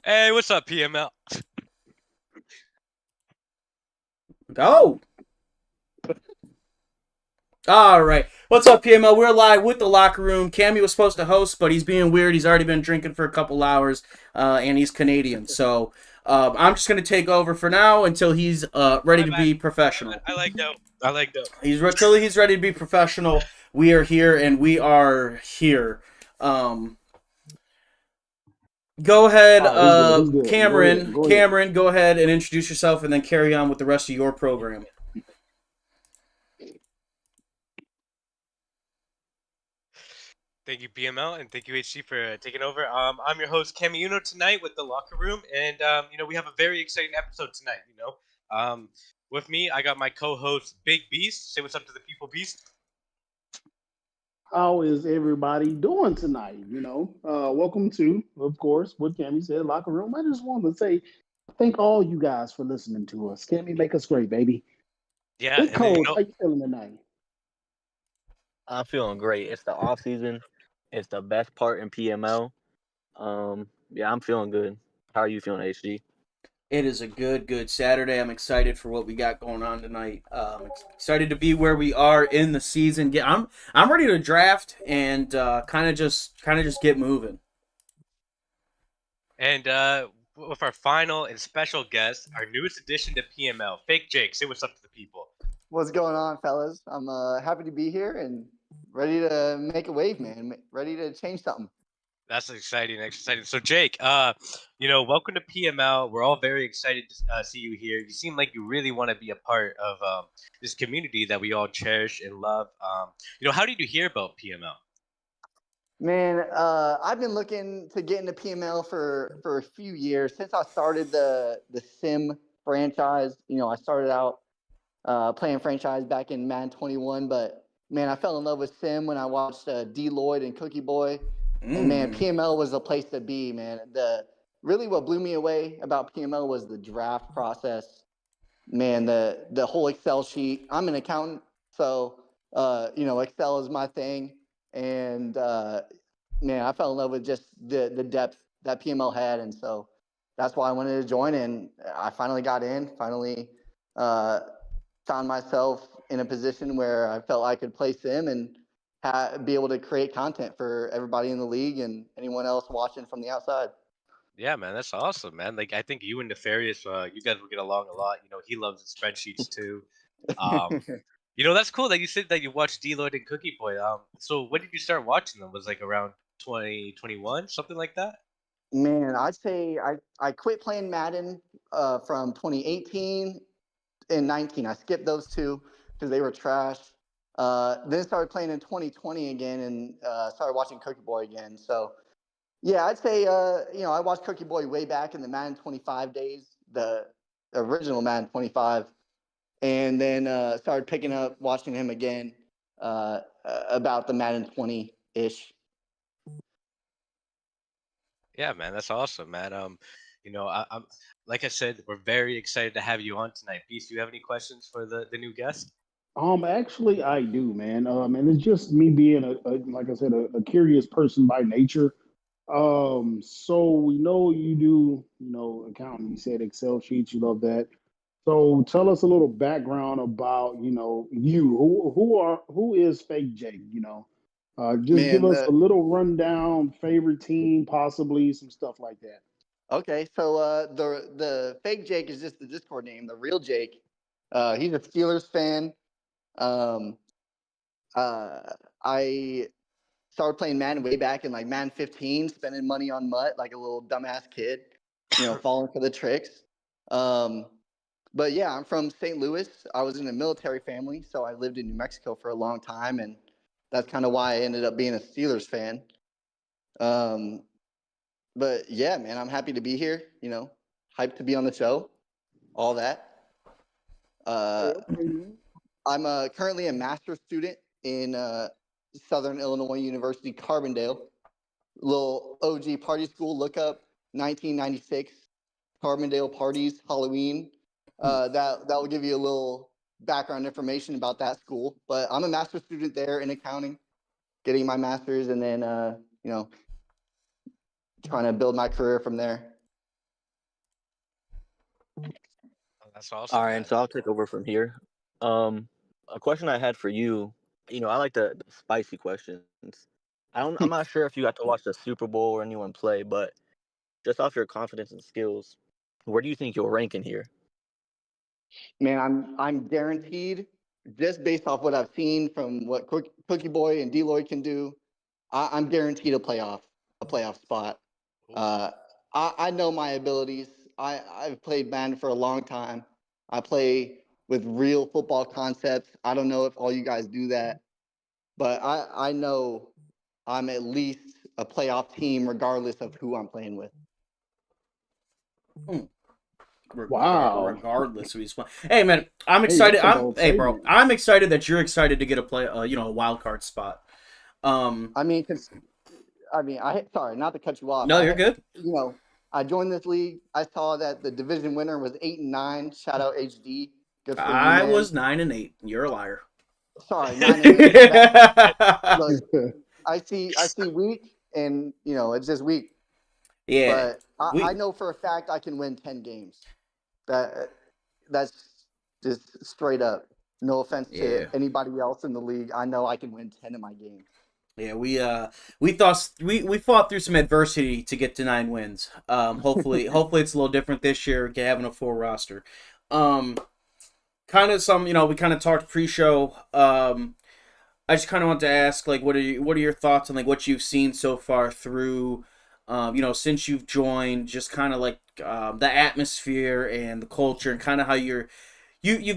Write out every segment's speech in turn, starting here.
Hey, what's up, PML? Oh, all right. What's up, PML? We're live with the locker room. Cammy was supposed to host, but he's being weird. He's already been drinking for a couple hours, and he's Canadian. So I'm just going to take over for now until he's ready My to bad. be My bad. professional. I like dope. I like dope. Until he's ready to be professional. We are here, and we are here. Um, Go ahead, Oh, it's good. It's good. Go ahead. Cameron. Go ahead. Cameron, go ahead and introduce yourself, and then carry on with the rest of your program. Thank you, PML, and thank you, HC, for taking over. I'm your host, Cami Uno, tonight with the locker room, and we have a very exciting episode tonight. With me, I got my co-host, Big Beast. Say what's up to the people, Beast. How is everybody doing tonight? Welcome to, of course, what Cammy said, locker room. I just wanted to say thank all you guys for listening to us. Cammy, make us great, baby. Yeah, Big and then Coach, how you feeling tonight? I'm feeling great. It's the off season. It's the best part in PML. Yeah, I'm feeling good. How are you feeling, HG? It is a good Saturday. I'm excited for what we got going on tonight. Excited to be where we are in the season. I'm ready to draft and kind of just get moving. and with our final and special guest, our newest addition to PML, Fake Jake. Say what's up to the people. What's going on, fellas? I'm happy to be here and ready to make a wave, man. Ready to change something. That's exciting, exciting. So, Jake, welcome to PML. We're all very excited to see you here. You seem like you really want to be a part of this community that we all cherish and love. How did you hear about PML? Man, I've been looking to get into PML for a few years since I started the Sim franchise. I started out playing franchise back in Madden 21, but man, I fell in love with Sim when I watched D-Lloyd and Cookie Boy. And man, Mm. PML was the place to be, man. Really what blew me away about PML was the draft process. Man, the whole Excel sheet. I'm an accountant, so Excel is my thing. And man, I fell in love with just the depth that PML had, and so that's why I wanted to join. And I finally got in. Finally, uh, found myself in a position where I felt I could play sim and be able to create content for everybody in the league and anyone else watching from the outside. Yeah, man, that's awesome, man. Like, I think you and Nefarious, you guys will get along a lot. He loves the spreadsheets too. Um, that's cool that you said that you watched D-Lloyd and Cookie Boy. So when did you start watching them? Was like around 2021, something like that? Man, I'd say I quit playing Madden from 2018 and 19. I skipped those two because they were trash. Then started playing in 2020 again and started watching Cookie Boy again. So yeah, I'd say I watched Cookie Boy way back in the Madden 25 days, the original Madden 25, and then started picking up watching him again about the Madden 20 ish. Yeah, man, that's awesome, man. I'm like I said, we're very excited to have you on tonight. Beast, do you have any questions for the new guest? Actually, I do, man. And it's just me being like I said, a curious person by nature. So we know you do, accounting. You said Excel sheets. You love that. So tell us a little background about, you. Who is Fake Jake? Just give Man, us a little rundown. Favorite team, possibly some stuff like that. okay, so the fake Jake is just the Discord name. The real Jake, he's a Steelers fan. Um, I started playing Madden way back in like Madden 15, spending money on Mutt like a little dumbass kid, falling for the tricks. Um, but yeah, I'm from St. Louis. I was in a military family, so I lived in New Mexico for a long time, and that's kind of why I ended up being a Steelers fan. Um, but yeah, man, I'm happy to be here. Hyped to be on the show, all that. Uh, Okay. I'm currently a master's student in Southern Illinois University, Carbondale. Little OG party school. Look up 1996 Carbondale parties, Halloween. That will give you a little background information about that school. But I'm a master's student there in accounting, getting my master's, and then trying to build my career from there. Oh, that's awesome, All right, man. and so I'll take over from here. A question I had for you. I like the spicy questions. I'm not sure if you got to watch the Super Bowl or anyone play, but just off your confidence and skills, where do you think you'll rank in here? Man, I'm guaranteed, just based off what I've seen from what Cookie Boy and Deloitte can do, I'm guaranteed a playoff spot. Ooh. I know my abilities. I've played Madden for a long time. I play with real football concepts. I don't know if all you guys do that, but I know I'm at least a playoff team regardless of who I'm playing with. Wow. Regardless of who's playing. Hey man, I'm Hey, excited. that's a bold Hey bro, statement. I'm excited that you're excited to get a wild card spot. I mean, sorry, not to cut you off. No, you're good. I joined this league. I saw that the division winner was 8-9. Shout out HD. Good for you, I man. was 9-8. You're a liar. Sorry, 9-8. Look, I see weak, and it's just weak. Yeah. But I know for a fact I can win 10 games. That's just straight up. No offense to anybody else in the league. I know I can win 10 of my games. Yeah, we fought through some adversity to get to 9 wins. Hopefully it's a little different this year, having a full roster. Kind of we kind of talked pre-show. I just kind of want to ask, like, what are your thoughts on like what you've seen so far through, since you've joined, just kind of like the atmosphere and the culture and kind of how you've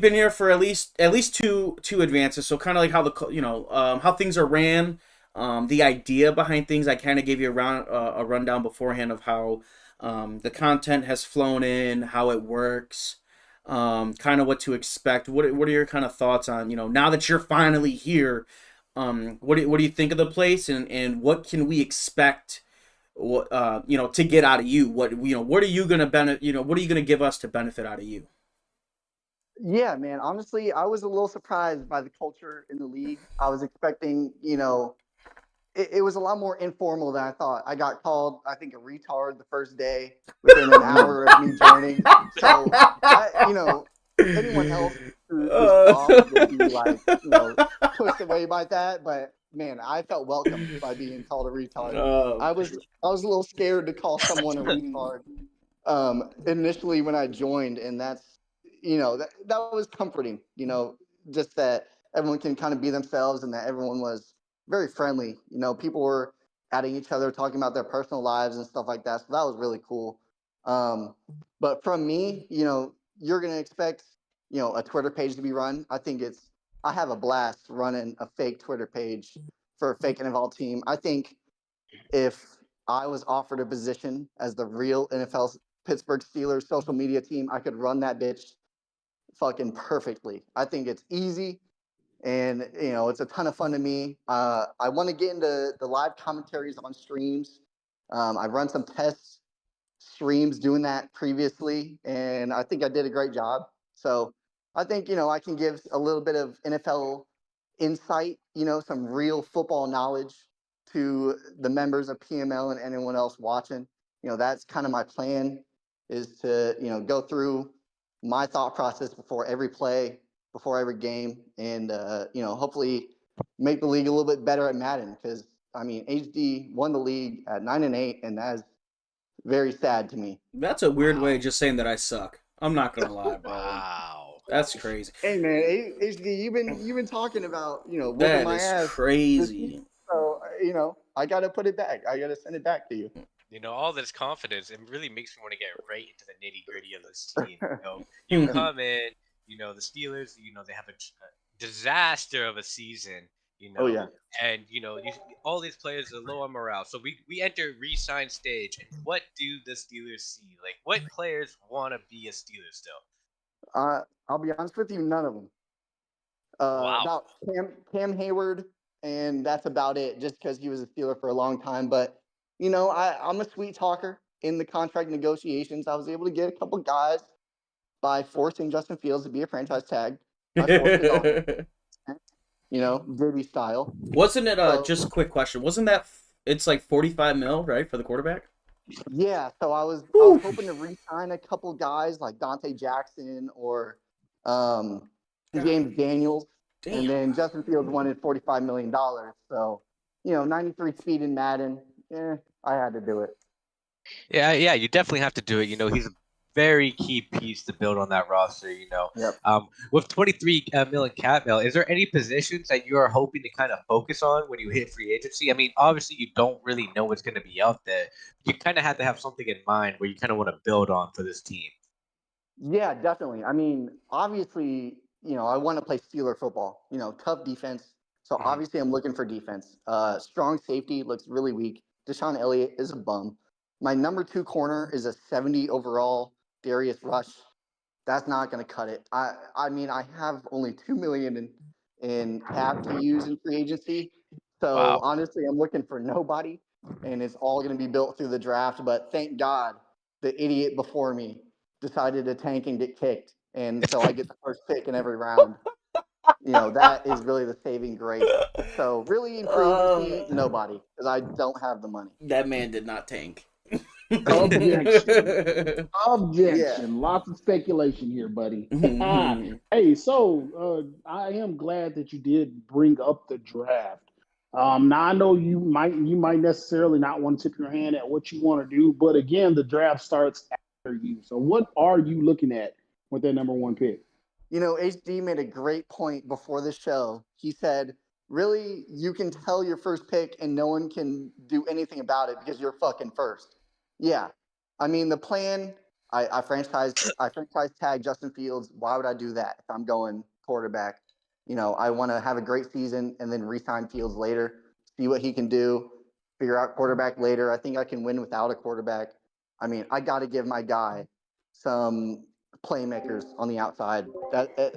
been here for at least two advances. So kind of like how how things are ran. The idea behind things, I kind of gave you a rundown beforehand of how the content has flown in, how it works, kind of what to expect. What are your kind of thoughts on, now that you're finally here, what do you think of the place, and what can we expect, to get out of you? What are you gonna what are you gonna give us to benefit out of you? Yeah, man. Honestly, I was a little surprised by the culture in the league. I was expecting, it was a lot more informal than I thought. I got called, I think, a retard the first day within an hour of me joining. So, anyone else who's soft would be like, pushed away by that. But man, I felt welcomed by being called a retard. I was a little scared to call someone a retard initially when I joined, and that's that was comforting. Just that everyone can kind of be themselves, and that everyone was very friendly. People were adding each other, talking about their personal lives and stuff like that. So that was really cool. But from me, you're gonna expect a Twitter page to be run. I have a blast running a fake Twitter page for a fake NFL team. I think if I was offered a position as the real NFL Pittsburgh Steelers social media team, I could run that bitch fucking perfectly. I think it's easy, and it's a ton of fun to me. I want to get into the live commentaries on streams. I've run some test streams doing that previously, and I think I did a great job. So I think I can give a little bit of NFL insight, some real football knowledge to the members of PML and anyone else watching. That's kind of my plan, is to go through my thought process before every play, before every game, and hopefully make the league a little bit better at Madden, because HD won the league at 9-8, and that is very sad to me. That's a weird way Wow. of just saying that I suck. I'm not gonna lie, bro. Wow. That's crazy. Hey man, HD, you've been talking about whooping That my is ass. crazy. So I gotta put it back. I gotta send it back to you. All this confidence, it really makes me want to get right into the nitty gritty of this team. You come in, the Steelers, they have a disaster of a season, Oh yeah. and all these players are low on morale. So we enter re-sign stage, and what do the Steelers see? Like, what players want to be a Steeler still? I'll be honest with you, none of them. Wow. About Cam Hayward, and that's about it. Just because he was a Steeler for a long time, but I'm a sweet talker. In the contract negotiations, I was able to get a couple guys by forcing Justin Fields to be a franchise tag. I forced it on, Diddy style. Wasn't it So- just a quick question? Wasn't that it's like 45 mil, right, for the quarterback? Yeah, so I was Whew. hoping to re-sign a couple guys like Dante Jackson or um, James Daniels, and Damn. then Justin Fields wanted $45 million. So 93 speed in Madden. I had to do it. Yeah, you definitely have to do it. You know, he's a very key piece to build on that roster. Yep. With 23 million cap mail, is there any positions that you are hoping to kind of focus on when you hit free agency? I mean, obviously you don't really know what's going to be out there. You kind of have to have something in mind where you kind of want to build on for this team. Yeah, definitely. I mean, obviously, I want to play Steeler football. Tough defense. So Mhm. obviously, I'm looking for defense. Strong safety looks really weak. Deshaun Elliott is a bum. My number 2 corner is a 70 overall Darius Rush. That's not going to cut it. I mean, I have only 2 million in cap to use in free agency. So Wow. honestly, I'm looking for nobody, and it's all going to be built through the draft. But thank God, the idiot before me decided to tank and get kicked, and so I get the first pick in every round. That is really the saving grace. So really, in free agency, nobody, because I don't have the money. That man did not tank. Objection. Yeah. Objection. Lots of speculation here, buddy. Hey, so I am glad that you did bring up the draft. Now I know you might necessarily not want to tip your hand at what you want to do, but again, the draft starts after you. So what are you looking at with that number 1 pick? HD made a great point before the show. He said, really, you can tell your first pick and no one can do anything about it because you're fucking first. Yeah. I mean, the plan, I franchise tag Justin Fields. Why would I do that if I'm going quarterback? I want to have a great season and then re-sign Fields later, see what he can do, figure out quarterback later. I think I can win without a quarterback. I mean, I got to give my guy some playmakers on the outside.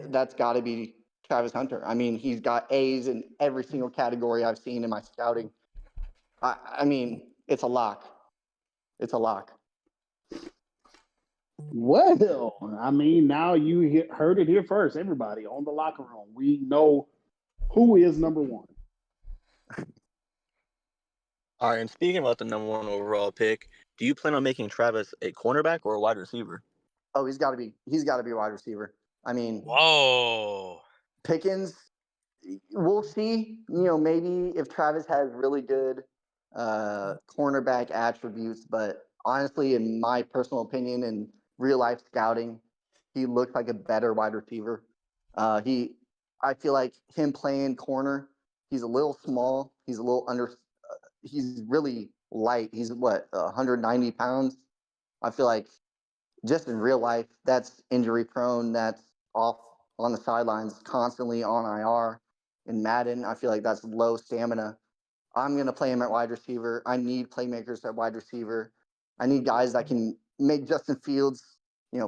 That's got to be Travis Hunter. I mean, he's got A's in every single category I've seen in my scouting. I mean, it's a lock. It's a lock. Well, I mean, now you heard it here first. Everybody on the locker room, we know who is number 1. All right, and speaking about the number 1 overall pick, do you plan on making Travis a cornerback or a wide receiver? Oh, he's got to be a wide receiver. I mean, Whoa. Pickens, we'll see. Maybe if Travis has really good cornerback attributes, but honestly, in my personal opinion and real life scouting, he looks like a better wide receiver. I feel like him playing corner, he's a little small. He's a little under. He's really light. He's what 190 pounds. I feel like just in real life, that's injury prone. That's off on the sidelines, constantly on IR. In Madden, I feel like that's low stamina. I'm going to play him at wide receiver. I need playmakers at wide receiver. I need guys that can make Justin Fields,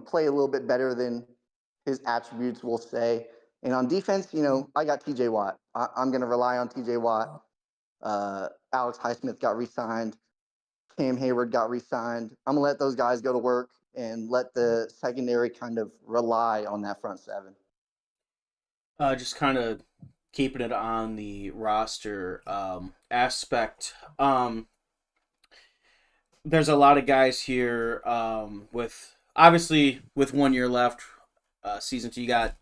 play a little bit better than his attributes will say. And on defense, I got TJ Watt. I'm going to rely on TJ Watt. Alex Highsmith got re-signed. Cam Hayward got re-signed. I'm going to let those guys go to work and let the secondary kind of rely on that front seven. Just kind of keeping it on the roster aspect. There's a lot of guys here with 1 year left. Season 2, you got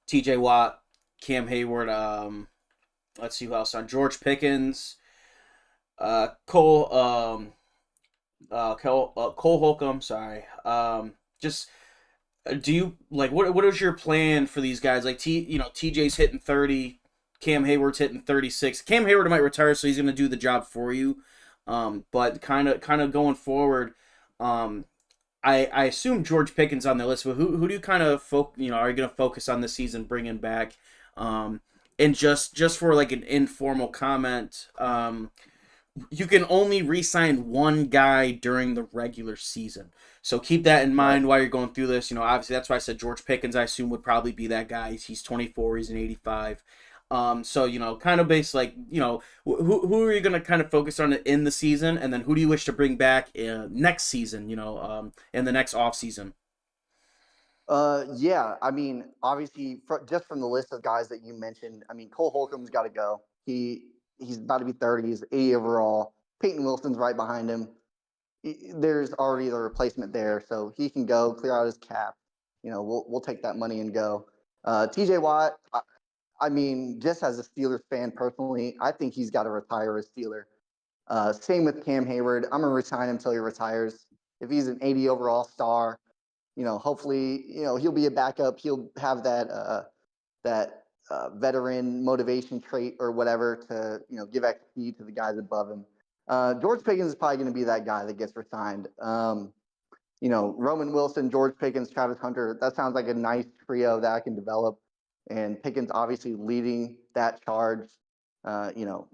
T.J. Watt, Cam Hayward. Let's see who else on George Pickens, Cole Holcomb. Sorry. Just do you like what is your plan for these guys? Like TJ's hitting 30, Cam Hayward's hitting 36. Cam Hayward might retire, so he's going to do the job for you. But kind of going forward, I assume George Pickens on the list. But who do you kind of are you going to focus on this season bringing back? And just for like an informal comment, you can only re-sign one guy during the regular season. So keep that in mind while you're going through this. Obviously that's why I said George Pickens, I assume, would probably be that guy. He's 24, he's an 85. So, kind of based like, who are you going to kind of focus on in the season? And then who do you wish to bring back next season, in the next off season? Yeah, I mean, obviously, just from the list of guys that you mentioned, I mean, Cole Holcomb's got to go. He's about to be 30. He's 80 overall. Peyton Wilson's right behind him. there's already the replacement there, so he can go clear out his cap. We'll take that money and go. TJ Watt, I mean, just as a Steelers fan personally, I think he's got to retire as Steeler. Same with Cam Hayward. I'm gonna resign him until he retires. If he's an 80 overall star, hopefully, he'll be a backup. He'll have that veteran motivation trait or whatever to give XP to the guys above him. George Pickens is probably going to be that guy that gets resigned. Roman Wilson, George Pickens, Travis Hunter. That sounds like a nice trio that I can develop. And Pickens obviously leading that charge.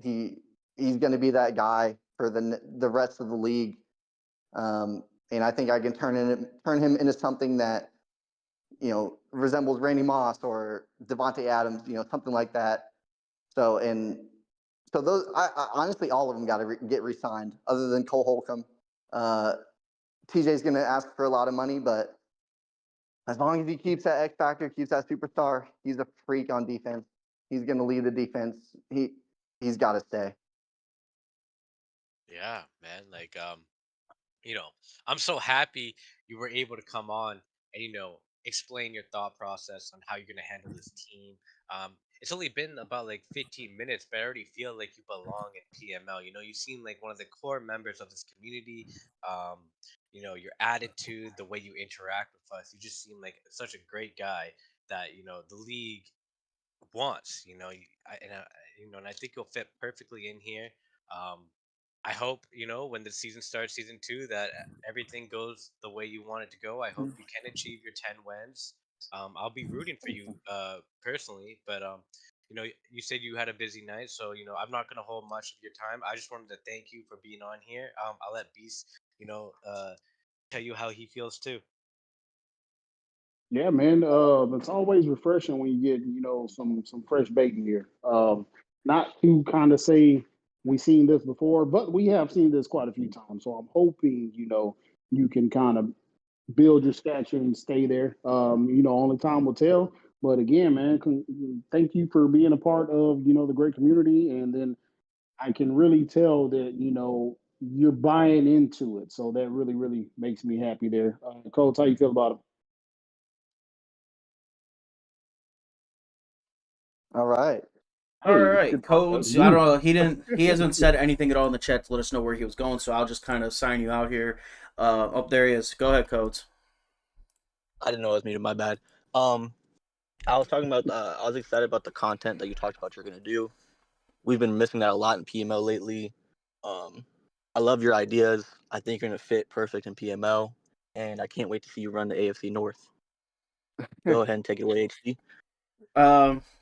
He's going to be that guy for the rest of the league. And I think I can turn him into something that resembles Randy Moss or Devontae Adams, something like that. So those, I honestly, all of them got to get re-signed, other than Cole Holcomb. TJ's going to ask for a lot of money, but as long as he keeps that X factor, keeps that superstar, he's a freak on defense. He's going to lead the defense. He's got to stay. Yeah, man. I'm so happy you were able to come on and explain your thought process on how you're gonna handle this team. It's only been about like 15 minutes, but I already feel like you belong in PML. You seem like one of the core members of this community. Your attitude, the way you interact with us, you just seem like such a great guy that the league wants. And I think you'll fit perfectly in here. I hope when the season starts, season 2, that everything goes the way you want it to go. I hope you can achieve your 10 wins. I'll be rooting for you personally, but you said you had a busy night, so I'm not gonna hold much of your time. I just wanted to thank you for being on here. I'll let Beast tell you how he feels too. Yeah, man. It's always refreshing when you get some fresh bait in here. Not to kind of say we've seen this before, but we have seen this quite a few times. So I'm hoping you can kind of build your stature and stay there. Only time will tell. But again, man, thank you for being a part of the great community, and then I can really tell that you're buying into it. So that really, really makes me happy there. Coach, how you feel about it? All right. All Hey, right, Codes. I you. don't know. He hasn't said anything at all in the chat to let us know where he was going, so I'll just kind of sign you out here. There he is. Go ahead, Codes. I didn't know it was muted. My bad. I was talking about. I was excited about the content that you talked about you're gonna do. We've been missing that a lot in PML lately. I love your ideas. I think you're gonna fit perfect in PML, and I can't wait to see you run the AFC North. Go ahead and take it away, HG.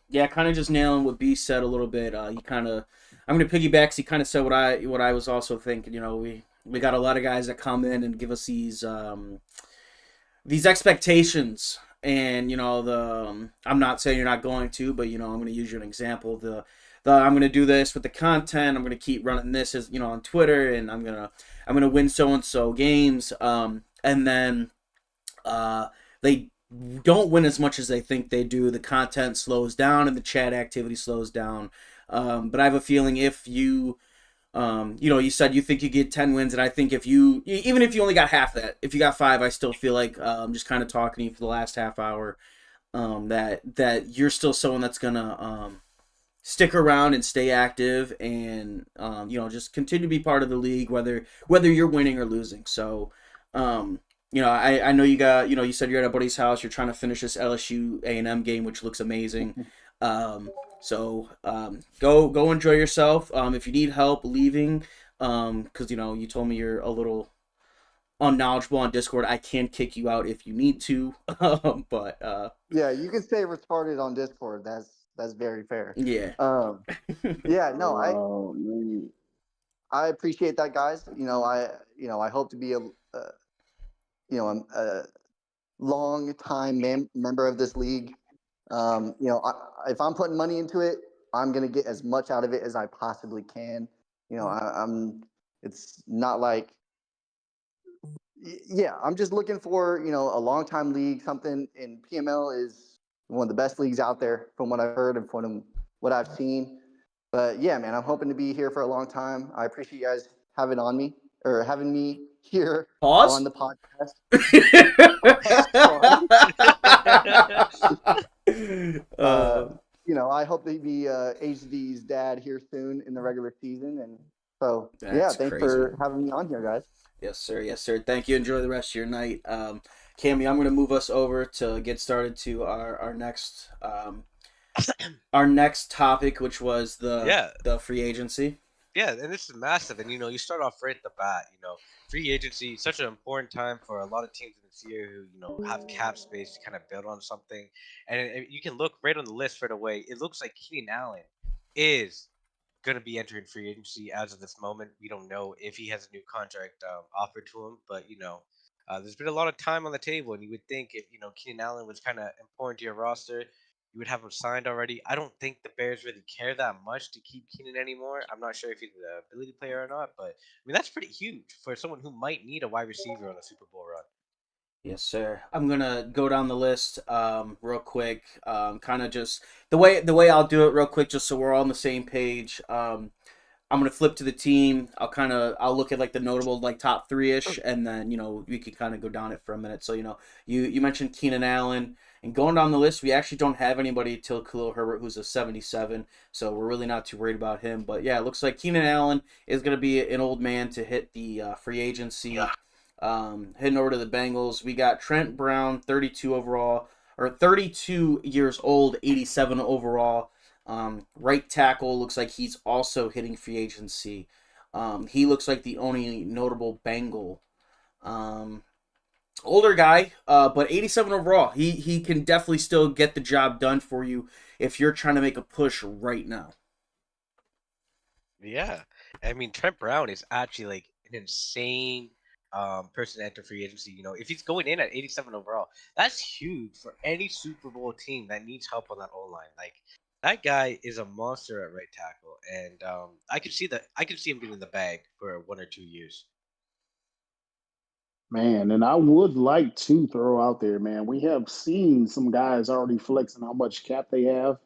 Yeah, kind of just nailing what B said a little bit. I'm gonna piggyback. He kind of said what I was also thinking. We got a lot of guys that come in and give us these expectations, and I'm not saying you're not going to, but I'm going to use you an example. I'm going to do this with the content. I'm going to keep running this as on Twitter, and I'm gonna win so and so games. And then they don't win as much as they think they do. The content slows down and the chat activity slows down. But I have a feeling if you, you said you think you get 10 wins, and I think even if you only got half that, if you got 5, I still feel like just kind of talking to you for the last half hour, that you're still someone that's gonna stick around and stay active, and just continue to be part of the league, whether you're winning or losing. So. I know you got, you said you're at a buddy's house. You're trying to finish this LSU A&M game, which looks amazing. So go enjoy yourself. If you need help leaving, because you told me you're a little unknowledgeable on Discord, I can kick you out if you need to. But yeah, you can stay retarded on Discord. That's very fair. Yeah. Yeah. No, Oh, man. I appreciate that, guys. I hope to be a long time member of this league. If I'm putting money into it, I'm gonna get as much out of it as I possibly can. It's not like, I'm just looking for a long time league. Something in PML is one of the best leagues out there, from what I've heard and from what I've seen. But yeah, man, I'm hoping to be here for a long time. I appreciate you guys having me here Pause. on the podcast. You know, I hope to be HD's dad here soon in the regular season, and so yeah, That's thanks crazy. for having me on here, guys. Yes, sir. Yes, sir. Thank you. Enjoy the rest of your night. Cammy, I'm going to move us over to get started to our next topic, which was the free agency. Yeah, and this is massive. And you start off right at the bat. Free agency, such an important time for a lot of teams this year who have cap space to kind of build on something. And you can look right on the list right away. It looks like Keenan Allen is going to be entering free agency as of this moment. We don't know if he has a new contract offered to him, but there's been a lot of time on the table, and you would think if Keenan Allen was kind of important to your roster, you would have him signed already. I don't think the Bears really care that much to keep Keenan anymore. I'm not sure if he's an ability player or not, but I mean that's pretty huge for someone who might need a wide receiver on a Super Bowl run. Yes, sir. I'm gonna go down the list real quick. Kind of just the way I'll do it real quick, just so we're all on the same page. I'm gonna flip to the team. I'll look at like the notable like top 3-ish, and then we can kind of go down it for a minute. So you mentioned Keenan Allen, and going down the list, we actually don't have anybody till Khalil Herbert, who's a 77. So we're really not too worried about him. But yeah, it looks like Keenan Allen is gonna be an old man to hit the free agency. Yeah. Heading over to the Bengals, we got Trent Brown, 32 overall, or 32 years old, 87 overall. Right tackle looks like he's also hitting free agency. He looks like the only notable Bengal. Older guy, but 87 overall. He can definitely still get the job done for you if you're trying to make a push right now. Yeah, I mean Trent Brown is actually like an insane person to enter free agency. If he's going in at 87 overall, that's huge for any Super Bowl team that needs help on that O line. Like that guy is a monster at right tackle, and I could see him getting the bag for 1 or 2 years. Man, and I would like to throw out there, man, we have seen some guys already flexing how much cap they have.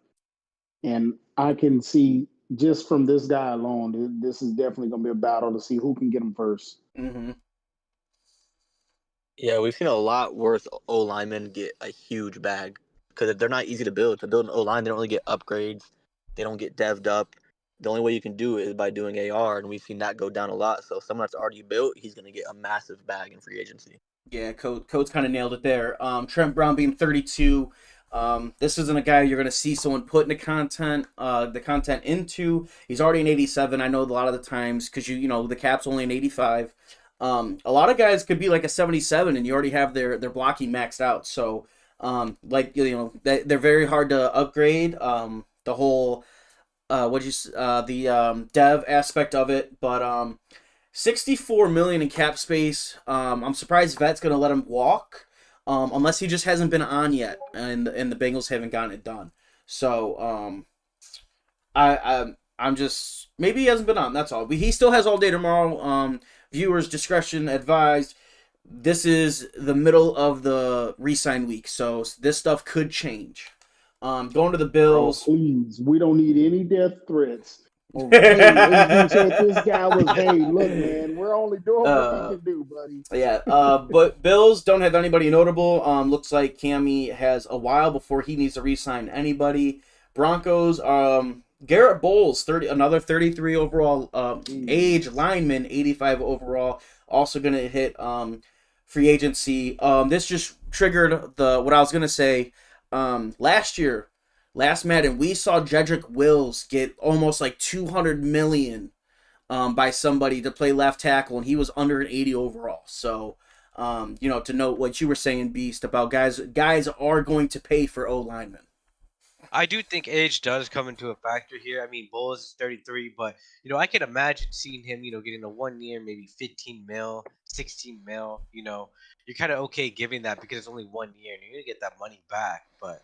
And I can see just from this guy alone, this is definitely going to be a battle to see who can get him first. Mm-hmm. Yeah, we've seen a lot worse O linemen get a huge bag because they're not easy to build. To build an O line, they don't really get upgrades. They don't get devved up. The only way you can do it is by doing AR, and we've seen that go down a lot. So someone that's already built, he's going to get a massive bag in free agency. Yeah, Coach kind of nailed it there. Trent Brown being 32. This isn't a guy you're going to see someone putting the content into. He's already an 87. I know a lot of the times because the cap's only an 85. A lot of guys could be like a 77 and you already have their blocking maxed out. So they're very hard to upgrade. The whole dev aspect of it, but 64 million in cap space. I'm surprised Vet's gonna let him walk, unless he just hasn't been on yet, and the Bengals haven't gotten it done. So I'm just maybe he hasn't been on. That's all. But he still has all day tomorrow. Viewers discretion advised. This is the middle of the re-sign week, so this stuff could change. Going to the Bills. Oh, please, we don't need any death threats. Oh, hey, said this guy was, hey, look, man, we're only doing what we can do, buddy. Yeah, but Bills don't have anybody notable. Looks like Cammy has a while before he needs to re-sign anybody. Broncos, Garrett Bowles, another 33 overall age lineman, 85 overall, also going to hit free agency. This just triggered what I was going to say. Last Madden, we saw Jedrick Wills get almost like $200 million by somebody to play left tackle, and he was under an 80 overall. So, to note what you were saying, Beast, about guys are going to pay for O linemen. I do think age does come into a factor here. I mean, Bowles is 33, but I can imagine seeing him, getting a 1 year, maybe 15 mil, 16 mil. You're kind of okay giving that because it's only 1 year and you're gonna get that money back. But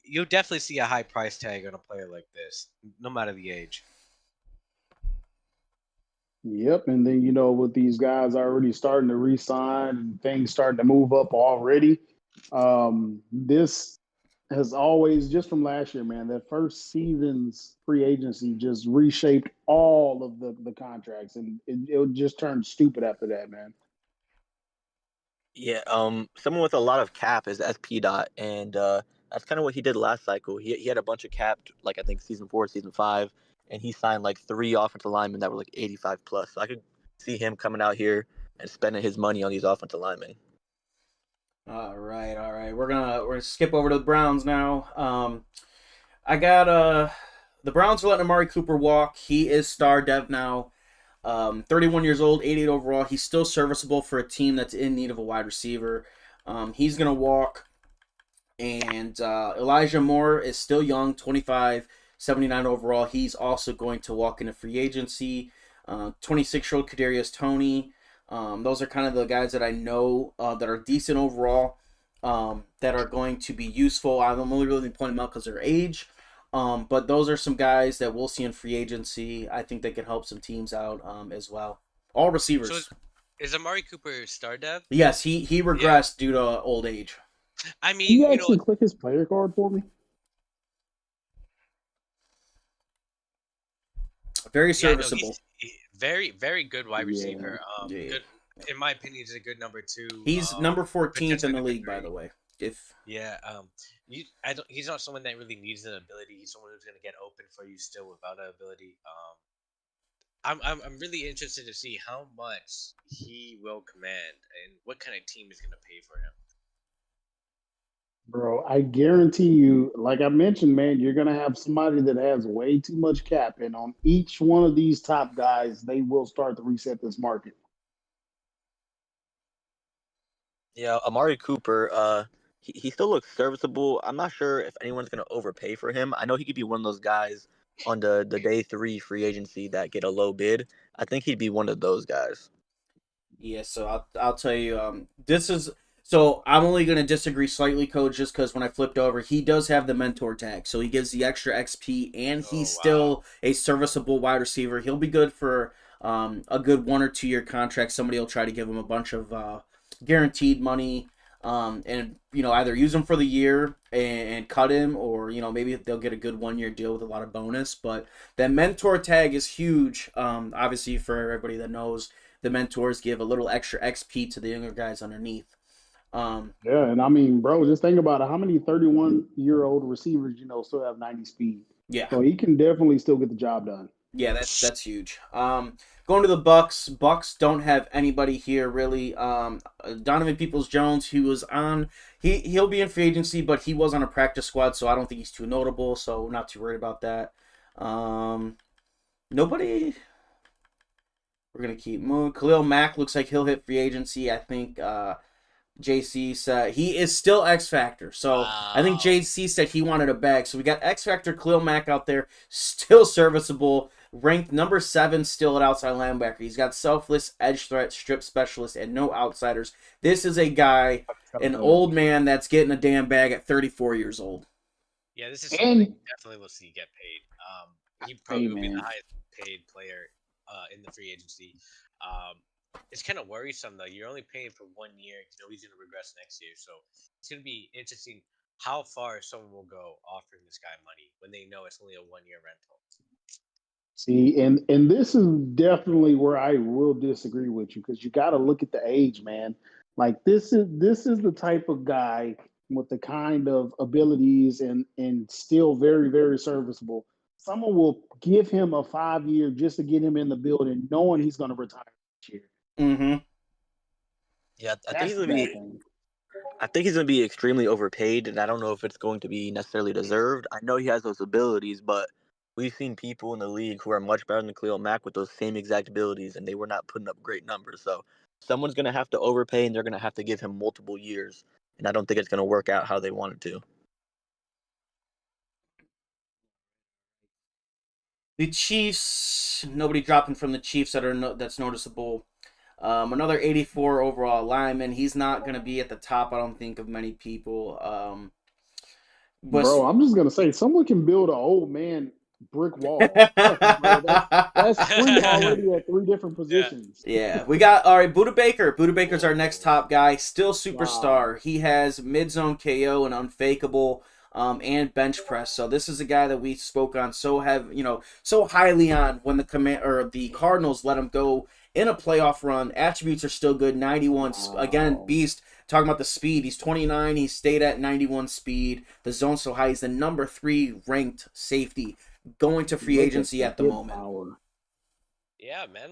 you'll definitely see a high price tag on a player like this, no matter the age. Yep, and then with these guys already starting to re-sign and things starting to move up already, this has always, just from last year, man, that first season's free agency just reshaped all of the contracts, and it just turned stupid after that, man. Yeah, someone with a lot of cap is SP Dot, and that's kind of what he did last cycle. He had a bunch of capped, like I think season 4, season 5, and he signed like 3 offensive linemen that were like 85 plus. So I could see him coming out here and spending his money on these offensive linemen. All right, all right. We're gonna skip over to the Browns now. I got the Browns are letting Amari Cooper walk. He is star dev now. 31 years old, 88 overall. He's still serviceable for a team that's in need of a wide receiver. He's going to walk. And Elijah Moore is still young, 25, 79 overall. He's also going to walk into free agency. 26-year-old Kadarius Toney. Those are kind of the guys that I know that are decent overall, that are going to be useful. I'm only really pointing them out because of their age. But those are some guys that we'll see in free agency. I think they can help some teams out as well. All receivers. So is Amari Cooper star dev? Yes, he regressed due to old age. I mean, Can you actually click his player card for me? Very yeah, serviceable. Very, very good wide Yeah. receiver. Yeah. Good, in my opinion, he's a good number 2. He's number 14th in potentially the number league, by 3. the way. If Yeah, he's not someone that really needs an ability. He's someone who's gonna get open for you still without an ability. I'm really interested to see how much he will command and what kind of team is gonna pay for him. Bro, I guarantee you, like I mentioned, man, you're gonna have somebody that has way too much cap, and on each one of these top guys, they will start to reset this market. Yeah, Amari Cooper, he still looks serviceable. I'm not sure if anyone's going to overpay for him. I know he could be one of those guys on the day 3 free agency that get a low bid. I think he'd be one of those guys. yeah, so I'll tell you, this is so I'm only gonna disagree slightly, Coach, just because when I flipped over, he does have the mentor tag, so he gives the extra XP, and he's still a serviceable wide receiver. He'll be good for a good 1 or 2 year contract. Somebody will try to give him a bunch of guaranteed money, and either use him for the year and cut him, or maybe they'll get a good 1 year deal with a lot of bonus. But that mentor tag is huge. Obviously, for everybody that knows, the mentors give a little extra XP to the younger guys underneath. Yeah, and I mean, bro, just think about it. How many 31-year-old receivers still have 90 speed? Yeah, So he can definitely still get the job done. yeah, that's huge. Going to the Bucks. Bucks don't have anybody here really. Donovan Peoples-Jones, he was on. He'll be in free agency, but he was on a practice squad, so I don't think he's too notable. So we're not too worried about that. Nobody. We're gonna keep moving. Khalil Mack looks like he'll hit free agency. I think JC said he is still X Factor. So I think JC said he wanted a bag. So we got X Factor Khalil Mack out there, still serviceable, ranked number 7 still at outside linebacker. He's got selfless, edge threat, strip specialist, and no outsiders. This is a guy, an old man that's getting a damn bag at 34 years old. Yeah, this is something you definitely will see get paid. He probably will be the highest paid player in the free agency. It's kind of worrisome though. You're only paying for 1 year. He's going to regress next year, so it's going to be interesting how far someone will go offering this guy money when they know it's only a 1 year rental. See, and this is definitely where I will disagree with you, because you got to look at the age, man. Like this is the type of guy with the kind of abilities and still very, very serviceable. Someone will give him a 5 year just to get him in the building, knowing he's going to retire this year. Mm-hmm. Yeah, I think he's going to be extremely overpaid, and I don't know if it's going to be necessarily deserved. I know he has those abilities, but we've seen people in the league who are much better than Khalil Mack with those same exact abilities, and they were not putting up great numbers. So someone's going to have to overpay, and they're going to have to give him multiple years, and I don't think it's going to work out how they want it to. The Chiefs, nobody dropping from the Chiefs that's noticeable. Another 84 overall lineman. He's not going to be at the top, I don't think, of many people. Bro, I'm just going to say, someone can build an old man brick wall. That's 3 already at 3 different positions. Yeah. We got, all right, Budda Baker. Budda Baker's our next top guy. Still superstar. Wow. He has mid-zone KO and unfakeable. And bench press. So this is a guy that we spoke on so highly on when the Cardinals let him go in a playoff run. Attributes are still good. 91 again, Wow. beast. Talking about the speed, he's 29. He stayed at 91 speed. The zone's so high. He's the number 3 ranked safety going to free Look at agency at the hit moment. power. Yeah, man.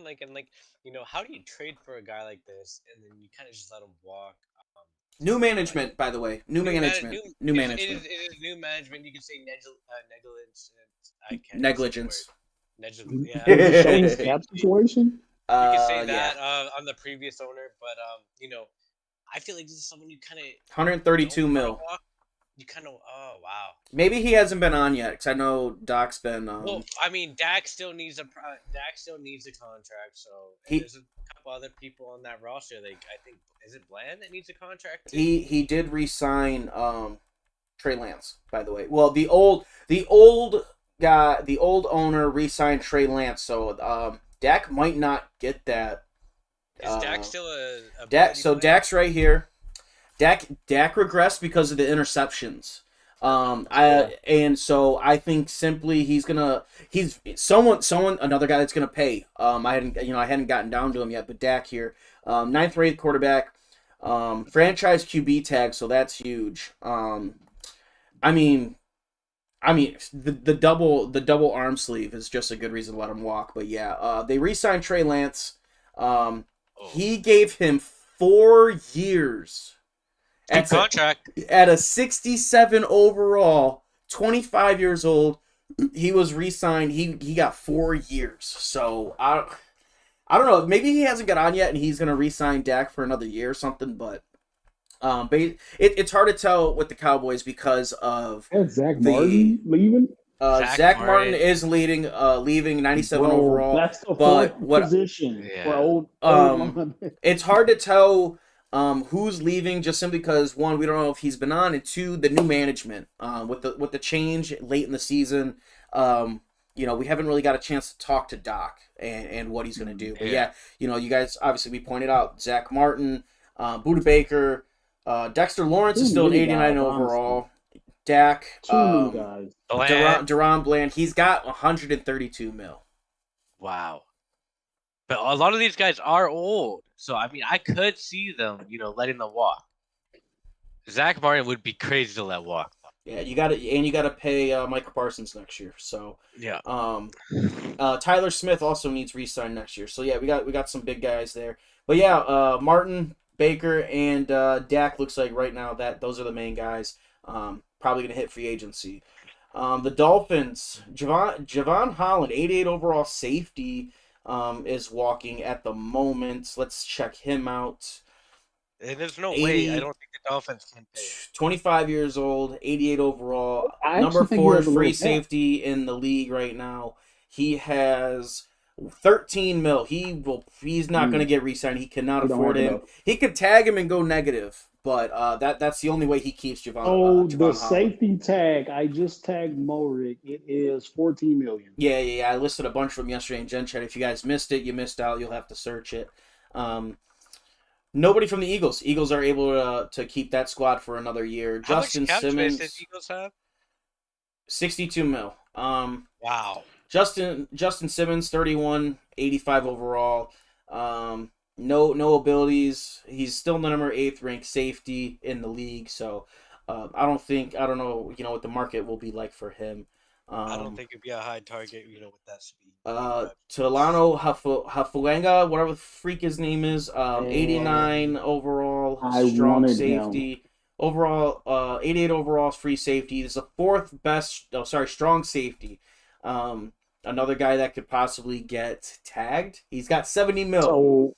How do you trade for a guy like this and then you kind of just let him walk? New management, by the way. New management. New It management. is new management. You can say negligence. I can't. Negligence. Negligence. Yeah. Does it show You his cap situation? can say Yeah. that on the previous owner, but I feel like this is someone you kind of 132 mil. You kind of wow. Maybe he hasn't been on yet because I know Doc's been. Well, I mean, Dak still needs a contract. So there's a couple other people on that roster. Like I think is it Bland that needs a contract? Too? He did re-sign Trey Lance, by the way. Well, the old owner re-signed Trey Lance, so Dak might not get that. Is Dak still a Dak? So player? Dak's right here. Dak regressed because of the interceptions. And so I think simply he's another guy that's gonna pay. I hadn't gotten down to him yet, but Dak here, 9th rated quarterback, franchise QB tag, so that's huge. I mean, the double arm sleeve is just a good reason to let him walk. But yeah, they re-signed Trey Lance. He gave him 4 years. Good contract. At a 67 overall, 25 years old, he was re-signed. He got 4 years. So I don't know. Maybe he hasn't got on yet, and he's gonna re-sign Dak for another year or something. But it's hard to tell with the Cowboys because of That's Zach Martin leaving. Zach Martin is leaving 97 Bro, overall. That's the but fourth position Yeah. for old it's hard to tell who's leaving just simply because one, we don't know if he's been on, and two, the new management with the change late in the season. We haven't really got a chance to talk to Doc and what he's going to do. But yeah, you guys obviously we pointed out Zach Martin, Buda Baker, Dexter Lawrence is still an 89 overall. Dak, Too many guys. Deron Bland, he's got 132 mil. Wow. But a lot of these guys are old. So, I mean, I could see them, letting them walk. Zach Martin would be crazy to let walk. Yeah, you got to pay Michael Parsons next year. So, Yeah. Tyler Smith also needs re-sign next year. So, yeah, we got some big guys there. But, yeah, Martin, Baker, and Dak looks like right now that those are the main guys. Probably going to hit free agency. The Dolphins, Javon Holland, 88 overall safety, is walking at the moment. Let's check him out. And there's no way. I don't think the Dolphins can pay. 25 years old, 88 overall. I Number actually think he 4 has a free little cap. safety in the league right now. He has 13 mil. He's not going to get re-signed. He cannot He don't afford have him. enough. He could tag him and go negative, but that's the only way he keeps Javon. Oh, Javon the Holland. safety tag. I just tagged Morik. It is 14 million. Yeah. I listed a bunch from yesterday in Gen Chat. If you guys missed it, you missed out. You'll have to search it. Nobody from the Eagles. Eagles are able to keep that squad for another year. How Justin much cap Simmons, space did Eagles have? 62 mil. Wow. Justin Simmons, 31, 85 overall. No abilities. He's still the number 8th ranked safety in the league. So I don't know what the market will be like for him. I don't think it'd be a high target, with that speed. Talano Hafulanga, whatever the freak his name is, 89 overall, I strong wanted safety. him. Overall, 88 overall, free safety. This is the 4th best. Strong safety. Another guy that could possibly get tagged. He's got 70 mil. So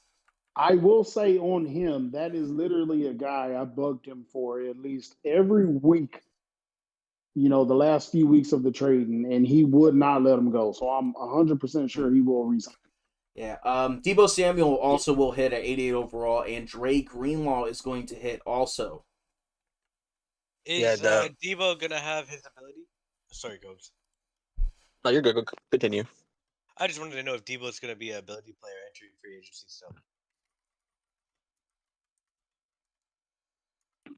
I will say on him, that is literally a guy I bugged him for at least every week, the last few weeks of the trading, and he would not let him go. So I'm 100% sure he will resign. Yeah. Deebo Samuel also will hit at 88 overall, and Dre Greenlaw is going to hit also. Is Debo gonna have his ability? Sorry, Gobes. No, you're good. Go continue. I just wanted to know if Debo's gonna be an ability player entering free agency still.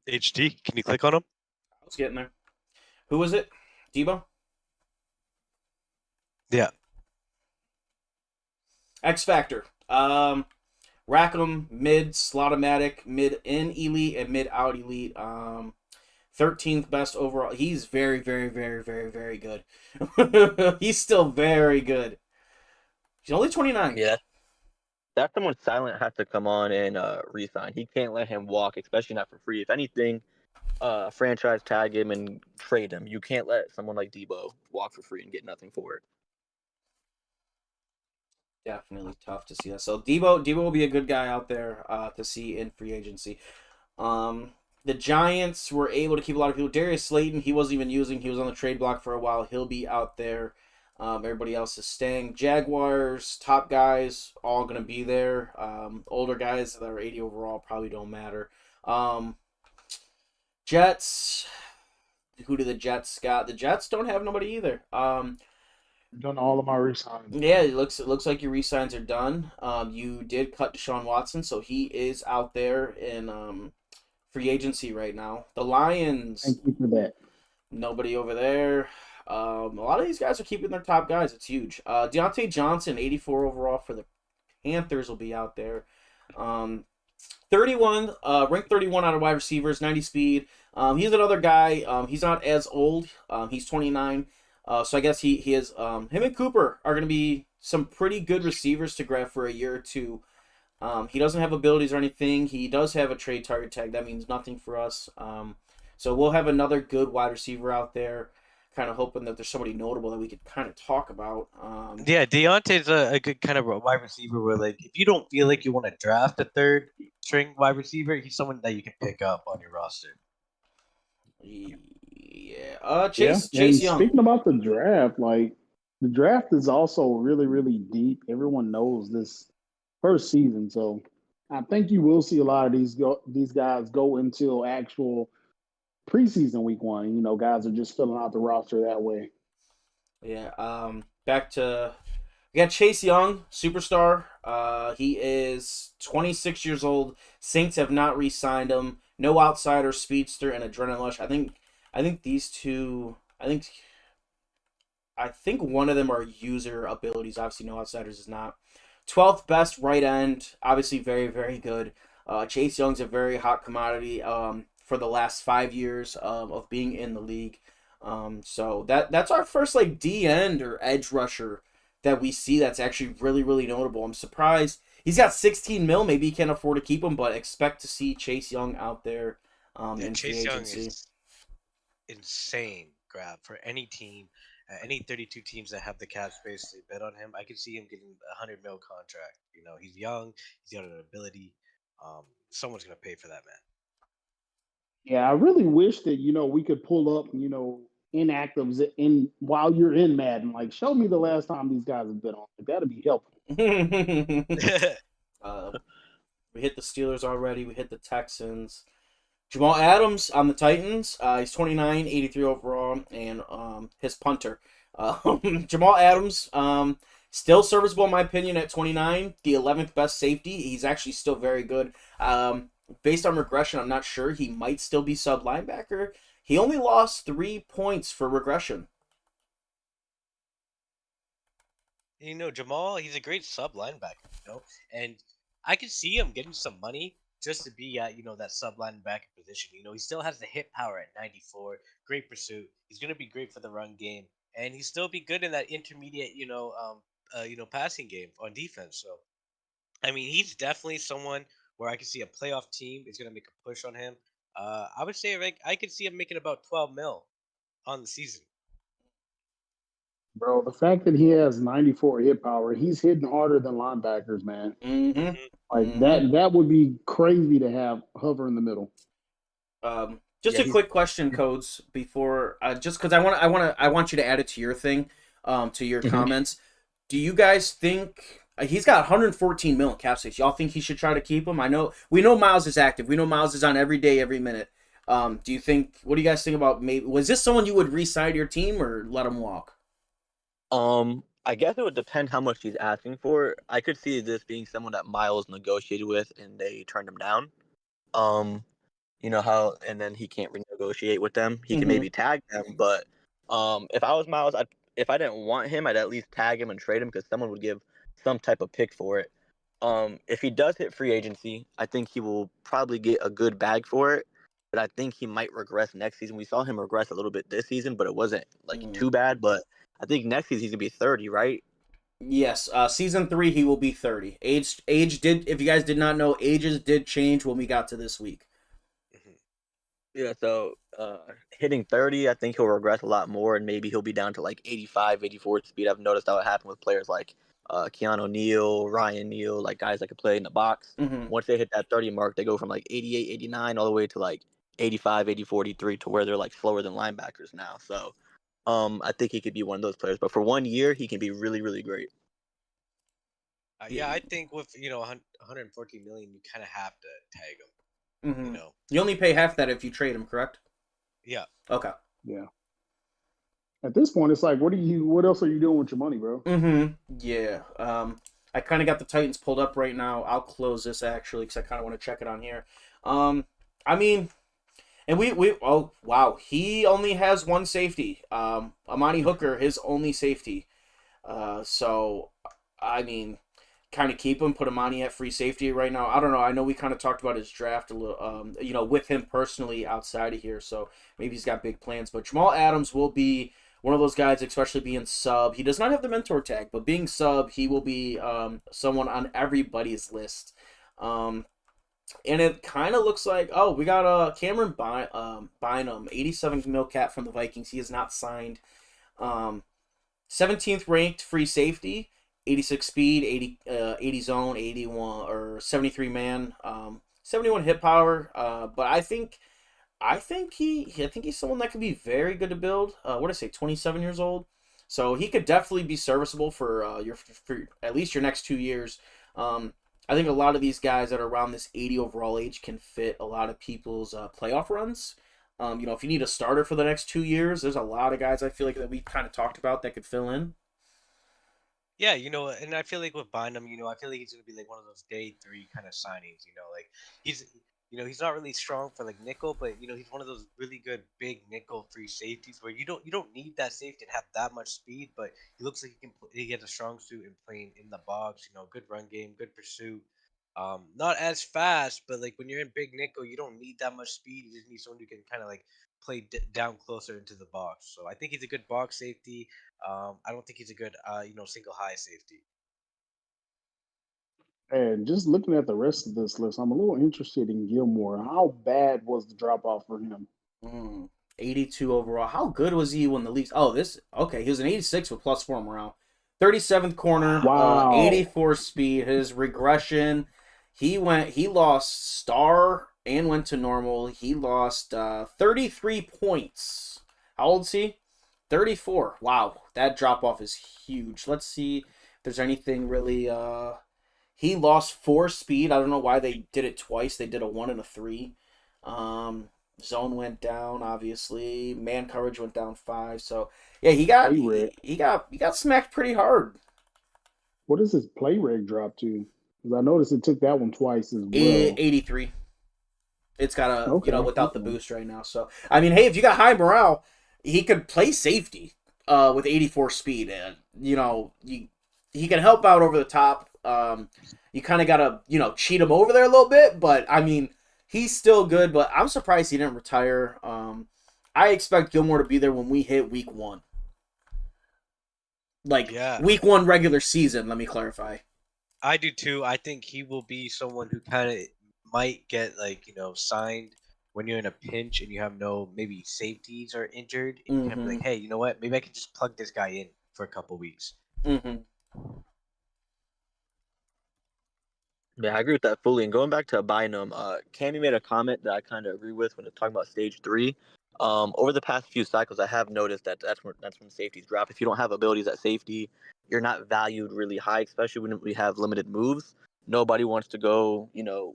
HD, can you click on him? I was getting there. Who was it? Debo? Yeah. X Factor. Rackham, mid, Slotomatic, mid in elite, and mid out elite. 13th best overall. He's very, very, very, very, very good. He's still very good. He's only 29. Yeah, that's someone Silent has to come on and resign. He can't let him walk, especially not for free. If anything, franchise tag him and trade him. You can't let someone like Debo walk for free and get nothing for it. Definitely tough to see that. So Debo will be a good guy out there to see in free agency. The Giants were able to keep a lot of people. Darius Slayton, he wasn't even using. He was on the trade block for a while. He'll be out there. Everybody else is staying. Jaguars, top guys, all going to be there. Older guys that are 80 overall probably don't matter. Jets, who do the Jets got? The Jets don't have nobody either. Done all of my resigns. Yeah, it looks like your resigns are done. You did cut Deshaun Watson, so he is out there in free agency right now. The Lions, Thank you for that. nobody over there. A lot of these guys are keeping their top guys. It's huge. Deontay Johnson, 84 overall for the Panthers, will be out there. 31, ranked 31 out of wide receivers, 90 speed. He's another guy. He's not as old. He's 29. So I guess he is. Him and Cooper are going to be some pretty good receivers to grab for a year or two. He doesn't have abilities or anything. He does have a trade target tag. That means nothing for us. So we'll have another good wide receiver out there. Kind of hoping that there's somebody notable that we could kind of talk about. Yeah, Deontay's a good kind of a wide receiver where, like, if you don't feel like you want to draft a third string wide receiver, he's someone that you can pick up on your roster. Yeah. Chase Young. Speaking about the draft, like the draft is also really, really deep. Everyone knows this first season, so I think you will see a lot of these guys go until actual preseason week 1. You know, guys are just filling out the roster that way. Yeah. Back to we got Chase Young, superstar. He is 26 years old. Saints have not re-signed him. No outsider, speedster, and adrenaline rush. I think these two. I think one of them are user abilities. Obviously, no outsiders is not. 12th best right end. Obviously, very, very good. Chase Young's a very hot commodity for the last 5 years of being in the league. So that's our first like D end or edge rusher that we see that's actually really, really notable. I'm surprised. He's got 16 mil. Maybe he can't afford to keep him, but expect to see Chase Young out there in Chase free Young agency. is insane grab for any team. Any 32 teams that have the cap space to bet on him, I could see him getting a 100 mil contract. You know, he's young, he's got an ability. Someone's gonna pay for that, man. Yeah, I really wish that we could pull up inactives in while you're in Madden. Like, show me the last time these guys have been on. Like, that'd be helpful. We hit the Steelers already. We hit the Texans. Jamal Adams on the Titans. He's 29, 83 overall, and his punter. Jamal Adams, still serviceable in my opinion at 29. The 11th best safety. He's actually still very good. Based on regression, I'm not sure. He might still be sub linebacker. He only lost 3 points for regression. You know, Jamal, he's a great sub linebacker, and I could see him getting some money just to be at, that sub linebacker position. He still has the hit power at 94, great pursuit. He's going to be great for the run game, and he'll still be good in that intermediate, passing game on defense. So, I mean, he's definitely someone where I could see a playoff team is going to make a push on him. I would say I could see him making about 12 mil on the season. Bro, the fact that he has 94 hit power, he's hitting harder than linebackers, man. Mm-hmm. Like that would be crazy to have hover in the middle. Just a quick question, Codes, before just because I want you to add it to your thing, to your comments. Do you guys think he's got 114 mil in cap space? Y'all think he should try to keep him? We know Miles is active. We know Miles is on every day, every minute. What do you guys think about maybe? Was this someone you would re-sign to your team or let him walk? I guess it would depend how much he's asking for. I could see this being someone that Miles negotiated with and they turned him down. You know how, and then he can't renegotiate with them. He can maybe tag them, but if I was Miles, if I didn't want him, I'd at least tag him and trade him because someone would give some type of pick for it. If he does hit free agency, I think he will probably get a good bag for it. But I think he might regress next season. We saw him regress a little bit this season, but it wasn't like too bad. But I think next season he's gonna be 30, right? Yes, season 3 he will be 30. Age did, if you guys did not know, ages did change when we got to this week. Yeah, so hitting 30, I think he'll regress a lot more, and maybe he'll be down to like 85, 84 speed. I've noticed that would happen with players like Keanu Neal, Ryan Neal, like guys that can play in the box. Once they hit that 30 mark, they go from like 88, 89 all the way to like 85, 80, 43 to where they're like slower than linebackers now. So I think he could be one of those players. But for 1 year, he can be really, really great. Yeah, I think with 114 million, you kind of have to tag him. You know, you only pay half that if you trade him, correct? Yeah. Okay. Yeah. At this point, it's like, what else are you doing with your money, bro? Yeah. I kind of got the Titans pulled up right now. I'll close this actually because I kind of want to check it on here. I mean, and oh wow, he only has one safety. Amani Hooker, his only safety. So I mean, kind of keep him, put Amani at free safety right now. I don't know. I know we kind of talked about his draft a little, with him personally outside of here. So maybe he's got big plans. But Jamal Adams will be one of those guys, especially being sub. He does not have the mentor tag, but being sub, he will be someone on everybody's list. And it kind of looks like, we got Cameron Bynum, 87 mil cap from the Vikings. He is not signed. 17th ranked free safety. 86 speed, 80 zone, 81 or 73 man, 71 hit power. But I think he's someone that could be very good to build. What did I say? 27 years old, so he could definitely be serviceable for for at least your next 2 years. I think a lot of these guys that are around this 80 overall age can fit a lot of people's playoff runs. If you need a starter for the next 2 years, there's a lot of guys I feel like that we kind of talked about that could fill in. Yeah, and I feel like with Bynum, I feel like he's gonna be like one of those day 3 kind of signings. Like he's not really strong for like nickel, but he's one of those really good big nickel free safeties where you don't need that safety to have that much speed, but he looks like he has a strong suit in playing in the box. Good run game, good pursuit. Not as fast, but like when you're in big nickel, you don't need that much speed. You just need someone who can kind of like play down closer into the box. So I think he's a good box safety. I don't think he's a good, single high safety. And just looking at the rest of this list, I'm a little interested in Gilmore. How bad was the drop off for him? 82 overall. How good was he when the Leafs? He was an 86 with +4 morale. 37th corner, Wow. 84 speed. His regression, he lost star and went to normal. He lost 33 points. How old is he? 34. Wow, that drop off is huge. Let's see if there's anything really. He lost 4 speed. I don't know why they did it twice. They did a 1 and a 3. Zone went down, obviously. Man coverage went down 5. So yeah, he got smacked pretty hard. What does his play rate drop to? Because I noticed it took that one twice as well. 83. It's got without the boost right now. So I mean, hey, if you got high morale, he could play safety with 84 speed, and he can help out over the top. You kind of gotta cheat him over there a little bit, but I mean, he's still good. But I'm surprised he didn't retire. I expect Gilmore to be there when we hit week 1. Week 1 regular season. Let me clarify. I do too. I think he will be someone who kind of might get signed when you're in a pinch and you have maybe safeties are injured, and you can be like, hey, you know what? Maybe I can just plug this guy in for a couple weeks. Yeah, I agree with that fully. And going back to Bynum, Cammy made a comment that I kind of agree with when talking about stage 3. Over the past few cycles, I have noticed that's when safeties drop. If you don't have abilities at safety, you're not valued really high, especially when we have limited moves. Nobody wants to go,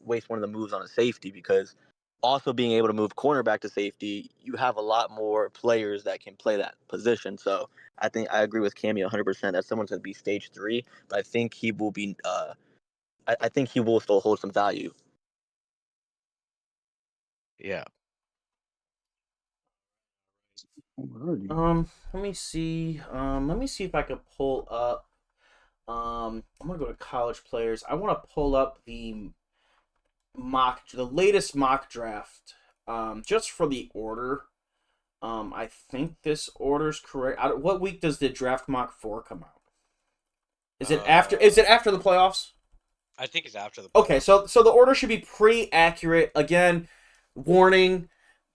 waste one of the moves on a safety, because also being able to move cornerback to safety, you have a lot more players that can play that position. So I think I agree with Cammy 100% that someone's going to be stage 3, but I think he will be. I think he will still hold some value. Yeah. Let me see. Let me see if I can pull up I'm gonna go to college players. I want to pull up the latest mock draft, just for the order. I think this order's correct. What week does the draft mock 4 come out? Is it after? Is it after the playoffs? I think it's after the. Okay, so the order should be pretty accurate. Again, warning.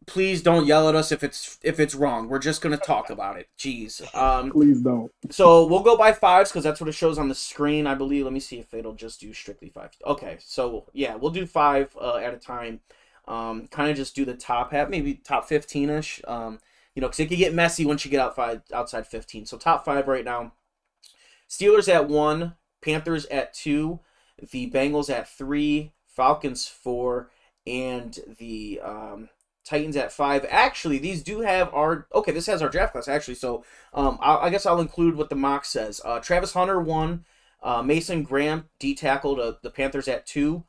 Please don't yell at us if it's wrong. We're just gonna talk about it. Jeez. Please don't. So we'll go by 5s because that's what it shows on the screen, I believe. Let me see if it'll just do strictly 5. Okay, so yeah, we'll do 5 at a time. Kind of just do the top half, maybe top 15ish. Because it could get messy once you get outside 15. So top 5 right now: Steelers at 1, Panthers at 2, the Bengals at 3, Falcons 4, and the Titans at 5. Actually, these do have this has our draft class, actually. So I guess I'll include what the mock says. Travis Hunter 1, Mason Graham, D tackle to the Panthers at 2.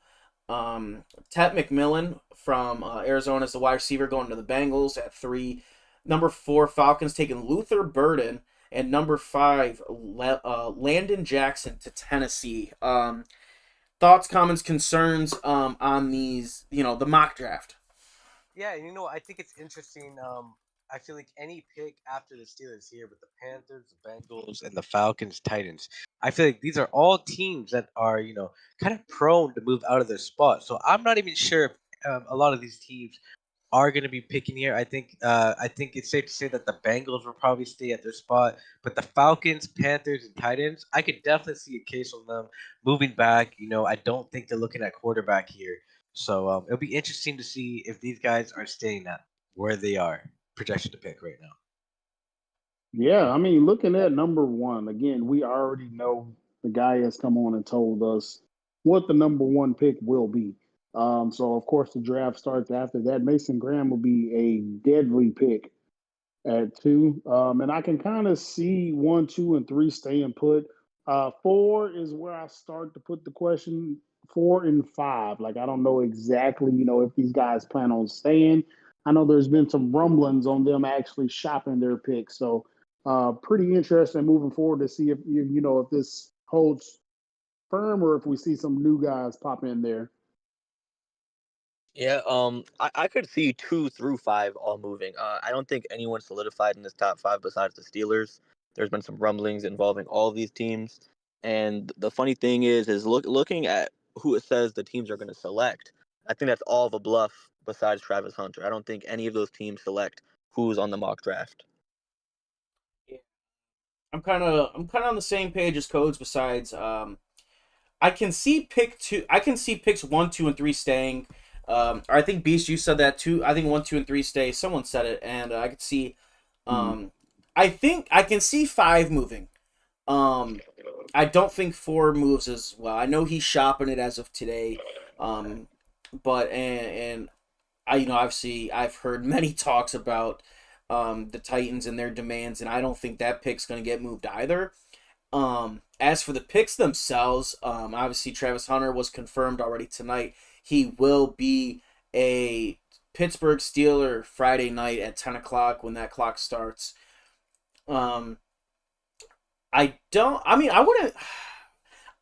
Tet McMillan from Arizona is the wide receiver going to the Bengals at 3. Number 4, Falcons taking Luther Burden. And number 5, Landon Jackson to Tennessee. Thoughts, comments, concerns on these, the mock draft? Yeah, I think it's interesting. I feel like any pick after the Steelers here with the Panthers, the Bengals, and the Falcons, Titans, I feel like these are all teams that are, kind of prone to move out of their spot. So I'm not even sure if a lot of these teams are going to be picking here. I think it's safe to say that the Bengals will probably stay at their spot, but the Falcons, Panthers, and Titans, I could definitely see a case on them moving back. I don't think they're looking at quarterback here, so it'll be interesting to see if these guys are staying at where they are projected to pick right now. Yeah, I mean, looking at number 1, again, we already know the guy has come on and told us what the number 1 pick will be. So, of course, the draft starts after that. Mason Graham will be a deadly pick at 2. And I can kind of see 1, 2, and 3 staying put. 4 is where I start to put the question. 4 and 5. Like, I don't know exactly, if these guys plan on staying. I know there's been some rumblings on them actually shopping their picks. So, pretty interesting moving forward to see if if this holds firm or if we see some new guys pop in there. Yeah, I could see 2 through 5 all moving. I don't think anyone's solidified in this top 5 besides the Steelers. There's been some rumblings involving all of these teams, and the funny thing is looking at who it says the teams are going to select. I think that's all of a bluff besides Travis Hunter. I don't think any of those teams select who's on the mock draft. I'm kind of on the same page as Codes. Besides, I can see picks 1, 2, and 3 staying. Or I think Beast, you said that too. I think 1, 2, and 3 stay. Someone said it, and I could see. I think I can see 5 moving. I don't think 4 moves as well. I know he's shopping it as of today. But and I obviously I've heard many talks about the Titans and their demands, and I don't think that pick's going to get moved either. As for the picks themselves, obviously Travis Hunter was confirmed already tonight. He will be a Pittsburgh Steeler Friday night at 10 o'clock when that clock starts. I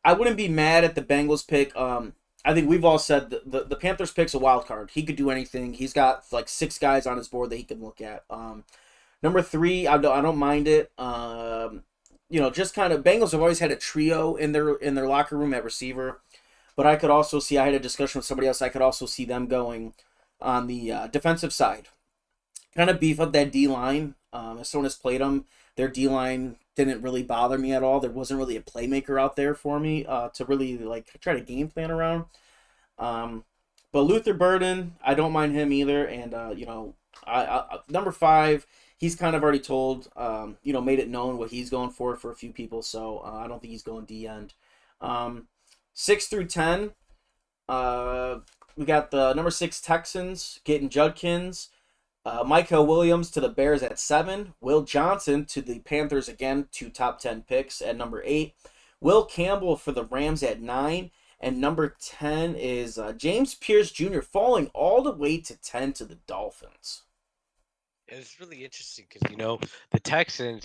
wouldn't be mad at the Bengals pick. I think we've all said the Panthers pick's a wild card. He could do anything. He's got like 6 guys on his board that he can look at. Number 3, I don't mind it. Just kind of Bengals have always had a trio in their locker room at receiver. But I could also see, I had a discussion with somebody else, I could also see them going on the defensive side. Kind of beef up that D-line. As someone has played them, their D-line didn't really bother me at all. There wasn't really a playmaker out there for me to really try to game plan around. But Luther Burden, I don't mind him either. And, number 5, he's kind of already told, made it known what he's going for a few people. So I don't think he's going D-end. 6 through 10, we got the number 6 Texans getting Judkins. Micah Williams to the Bears at 7. Will Johnson to the Panthers again, 2 top 10 picks at number 8. Will Campbell for the Rams at 9. And number 10 is James Pierce Jr. falling all the way to 10 to the Dolphins. It's really interesting because, the Texans,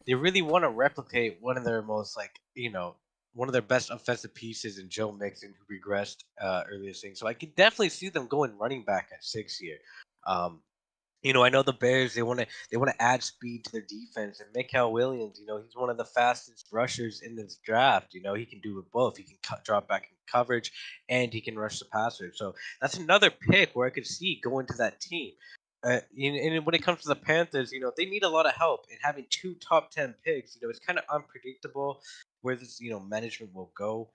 they really want to replicate one of their most, one of their best offensive pieces in Joe Mixon, who regressed earlier this thing. So I can definitely see them going running back at 6 here. Um, I know the Bears. They want to add speed to their defense, and Mikael Williams. He's one of the fastest rushers in this draft. He can do it both. He can drop back in coverage, and he can rush the passer. So that's another pick where I could see going to that team. And when it comes to the Panthers, they need a lot of help. And having two top 10 picks, it's kind of unpredictable where this management will go.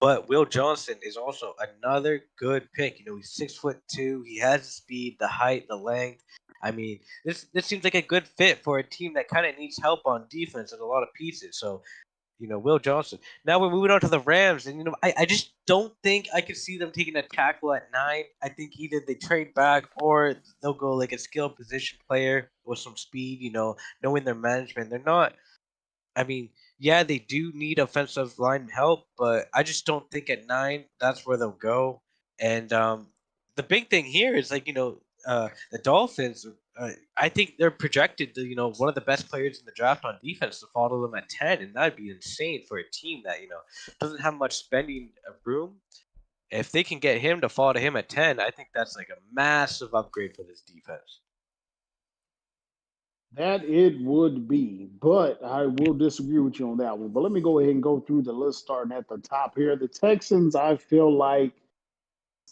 But Will Johnson is also another good pick. He's 6'2". He has the speed, the height, the length. I mean, this seems like a good fit for a team that kind of needs help on defense and a lot of pieces. So, Will Johnson. Now we're moving on to the Rams, and I just don't think I could see them taking a tackle at 9. I think either they trade back or they'll go like a skilled position player with some speed. Knowing their management, they're not. I mean, yeah, they do need offensive line help, but I just don't think at 9 that's where they'll go. And the big thing here is the Dolphins. I think they're projected to one of the best players in the draft on defense to follow them at 10, and that'd be insane for a team that doesn't have much spending room. If they can get him to fall to him at 10, I think that's like a massive upgrade for this defense. That it would be, but I will disagree with you on that one. But let me go ahead and go through the list starting at the top here. The Texans, I feel like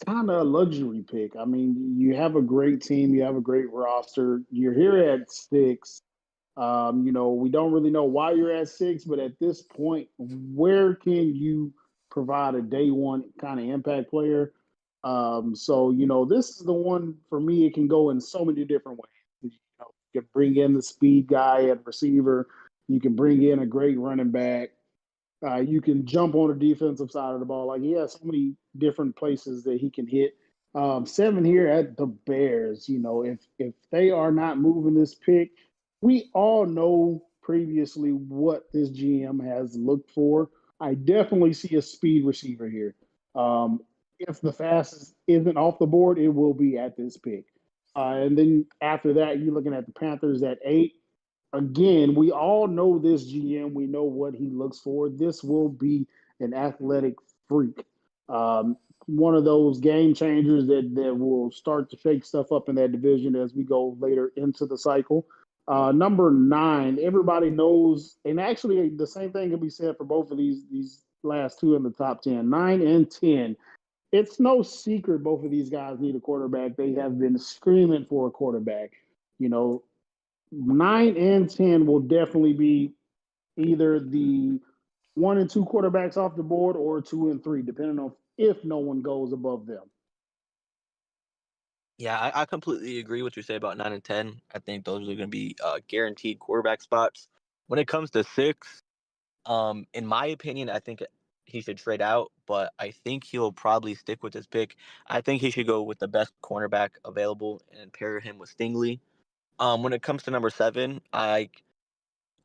kind of a luxury pick. I mean, you have a great team, you have a great roster. You're here at 6. We don't really know why you're at 6, but at this point, where can you provide a day one kind of impact player? This is the one for me. It can go in so many different ways. You can bring in the speed guy at receiver. You can bring in a great running back. You can jump on the defensive side of the ball. Like he has so many different places that he can hit. 7 here at the Bears. If they are not moving this pick, we all know previously what this GM has looked for. I definitely see a speed receiver here. If the fastest isn't off the board, it will be at this pick. And then after that, you're looking at the Panthers at 8. Again, we all know this GM. We know what he looks for. This will be an athletic freak. One of those game changers that will start to shake stuff up in that division as we go later into the cycle. Number 9, everybody knows, and actually the same thing can be said for both of these last two in the top 10, 9 and 10. It's no secret both of these guys need a quarterback. They have been screaming for a quarterback. 9 and 10 will definitely be either the 1 and 2 quarterbacks off the board or 2 and 3, depending on if no one goes above them. Yeah, I completely agree with what you say about 9 and 10. I think those are going to be guaranteed quarterback spots. When it comes to 6, in my opinion, I think he should trade out, but I think he'll probably stick with his pick. I think he should go with the best cornerback available and pair him with Stingley. When it comes to number 7, I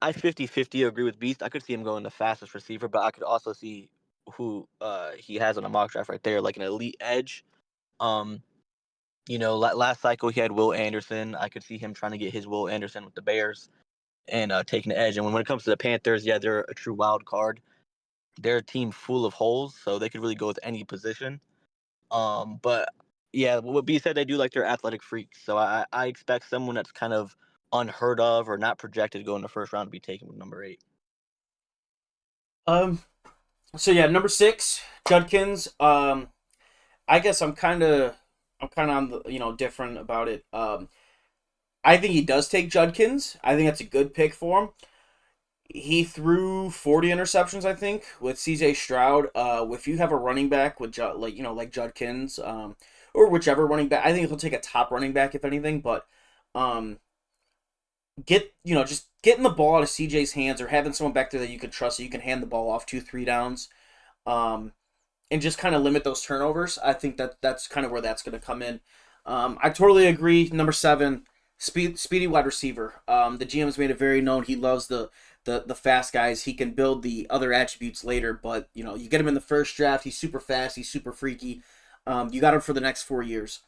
50-50 agree with Beast. I could see him going the fastest receiver, but I could also see who he has on a mock draft right there, like an elite edge. Last cycle he had Will Anderson. I could see him trying to get his Will Anderson with the Bears and taking the edge. And when it comes to the Panthers, yeah, they're a true wild card. They're a team full of holes, so they could really go with any position. But yeah, what B said, they do like their athletic freaks. So I expect someone that's kind of unheard of or not projected to go in the first round to be taken with number 8. So yeah, number 6, Judkins. I guess I'm kind of on the different about it. I think he does take Judkins. I think that's a good pick for him. He threw 40 interceptions, I think, with C.J. Stroud. If you have a running back with like Judkins, or whichever running back, I think he'll take a top running back if anything. But just getting the ball out of C.J.'s hands or having someone back there that you can trust, so you can hand the ball off 2-3 downs, and just kind of limit those turnovers. I think that's kind of where that's going to come in. I totally agree. Number 7, speedy wide receiver. The GM's made it very known he loves the fast guys. He can build the other attributes later, but you get him in the first draft. He's super fast. He's super freaky. You got him for the next 4 years.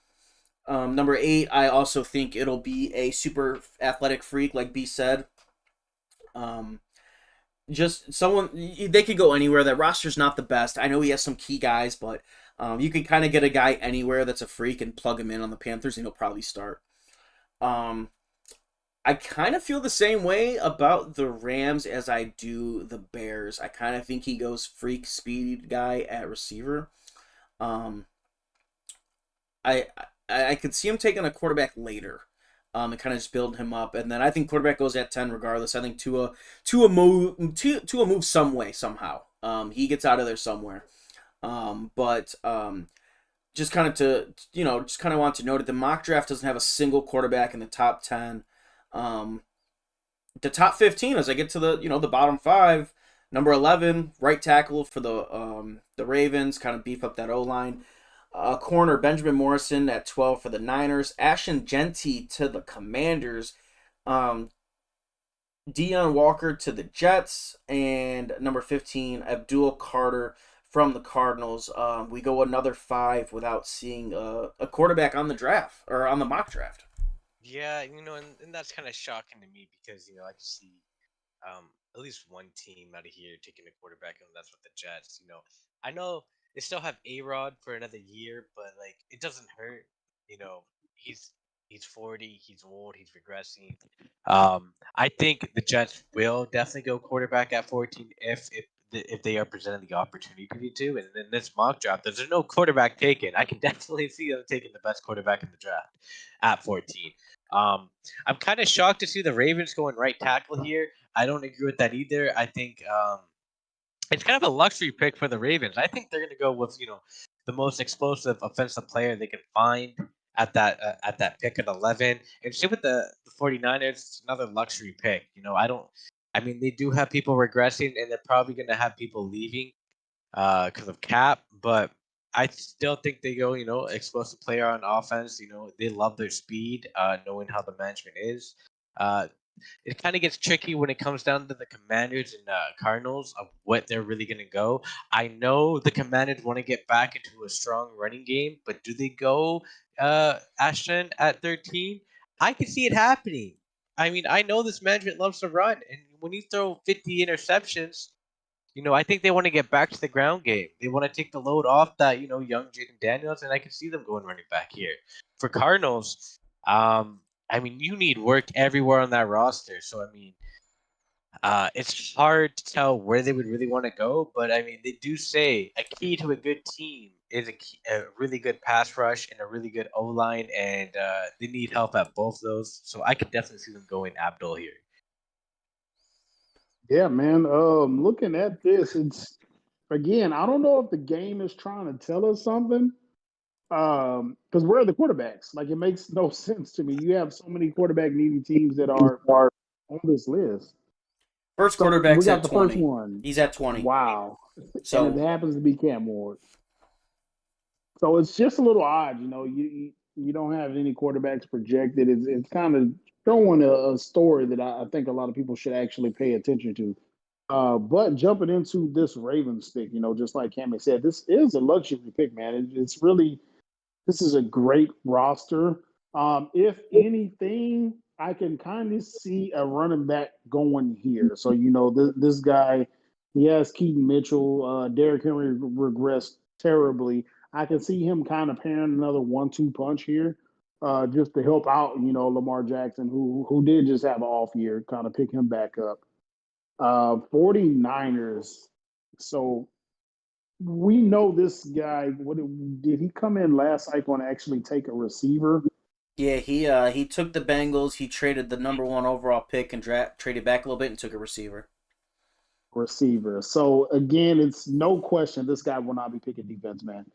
Number 8, I also think it'll be a super athletic freak, like B said. just someone they could go anywhere. That roster's not the best. I know he has some key guys, but you can kind of get a guy anywhere that's a freak and plug him in on the Panthers, and he'll probably start. I kind of feel the same way about the Rams as I do the Bears. I kind of think he goes freak speed guy at receiver. Um, I could see him taking a quarterback later, and kind of just building him up, and then I think quarterback goes at 10 regardless. I think Tua moves some way somehow. He gets out of there somewhere. But just kind of want to note that the mock draft doesn't have a single quarterback in the top 10. The top 15 as I get to the bottom 5. Number 11, right tackle for the Ravens, kind of beef up that O-line. Corner Benjamin Morrison at 12 for the Niners. Ashton Jeanty to the Commanders. Deion Walker to the Jets. And number 15, Abdul Carter from the Cardinals. We go another 5 without seeing a quarterback on the draft or on the mock draft. Yeah, and that's kind of shocking to me because I can see at least one team out of here taking a quarterback, and that's with the Jets. I know they still have A-Rod for another year, but like it doesn't hurt. He's 40, he's old, he's regressing. I think the Jets will definitely go quarterback at 14 if they are presented the opportunity to. And in this mock draft, there's no quarterback taken. I can definitely see them taking the best quarterback in the draft at 14. I'm kind of shocked to see the Ravens going right tackle here. I don't agree with that either. I think it's kind of a luxury pick for the Ravens. I think they're going to go with the most explosive offensive player they can find at that pick at 11. And same with the 49ers, it's another luxury pick. They do have people regressing, and they're probably going to have people leaving because of cap. But I still think they go, explosive player on offense. They love their speed, knowing how the management is. It kind of gets tricky when it comes down to the Commanders and Cardinals of what they're really going to go. I know the Commanders want to get back into a strong running game, but do they go Ashton at 13? I can see it happening. I know this management loves to run, and when you throw 50 interceptions, I think they want to get back to the ground game. They want to take the load off that, young Jaden Daniels, and I can see them going running back here. For Cardinals, you need work everywhere on that roster. So, it's hard to tell where they would really want to go. But, they do say a key to a good team is a really good pass rush and a really good O-line, and they need help at both of those. So I could definitely see them going Abdul here. Yeah, man. Looking at this, it's again, I don't know if the game is trying to tell us something. Because where are the quarterbacks? Like, it makes no sense to me. You have so many quarterback needy teams that are on this list. First quarterback's we got at the 20. first one. He's at 20. Wow. So and it happens to be Cam Ward. So it's just a little odd, you don't have any quarterbacks projected. It's kind of showing a story that I think a lot of people should actually pay attention to. But jumping into this Ravens pick, just like Cammy said, this is a luxury pick, man. It's really, this is a great roster. If anything, I can kind of see a running back going here. So, this guy, he has Keaton Mitchell. Derrick Henry regressed terribly. I can see him kind of pairing another 1-2 punch here, just to help out, Lamar Jackson, who did just have an off year, kind of pick him back up. 49ers. So we know this guy. Did he come in last cycle and actually take a receiver? Yeah, he took the Bengals. He traded the number 1 overall pick and traded back a little bit and took a receiver. So again, it's no question this guy will not be picking defense, man.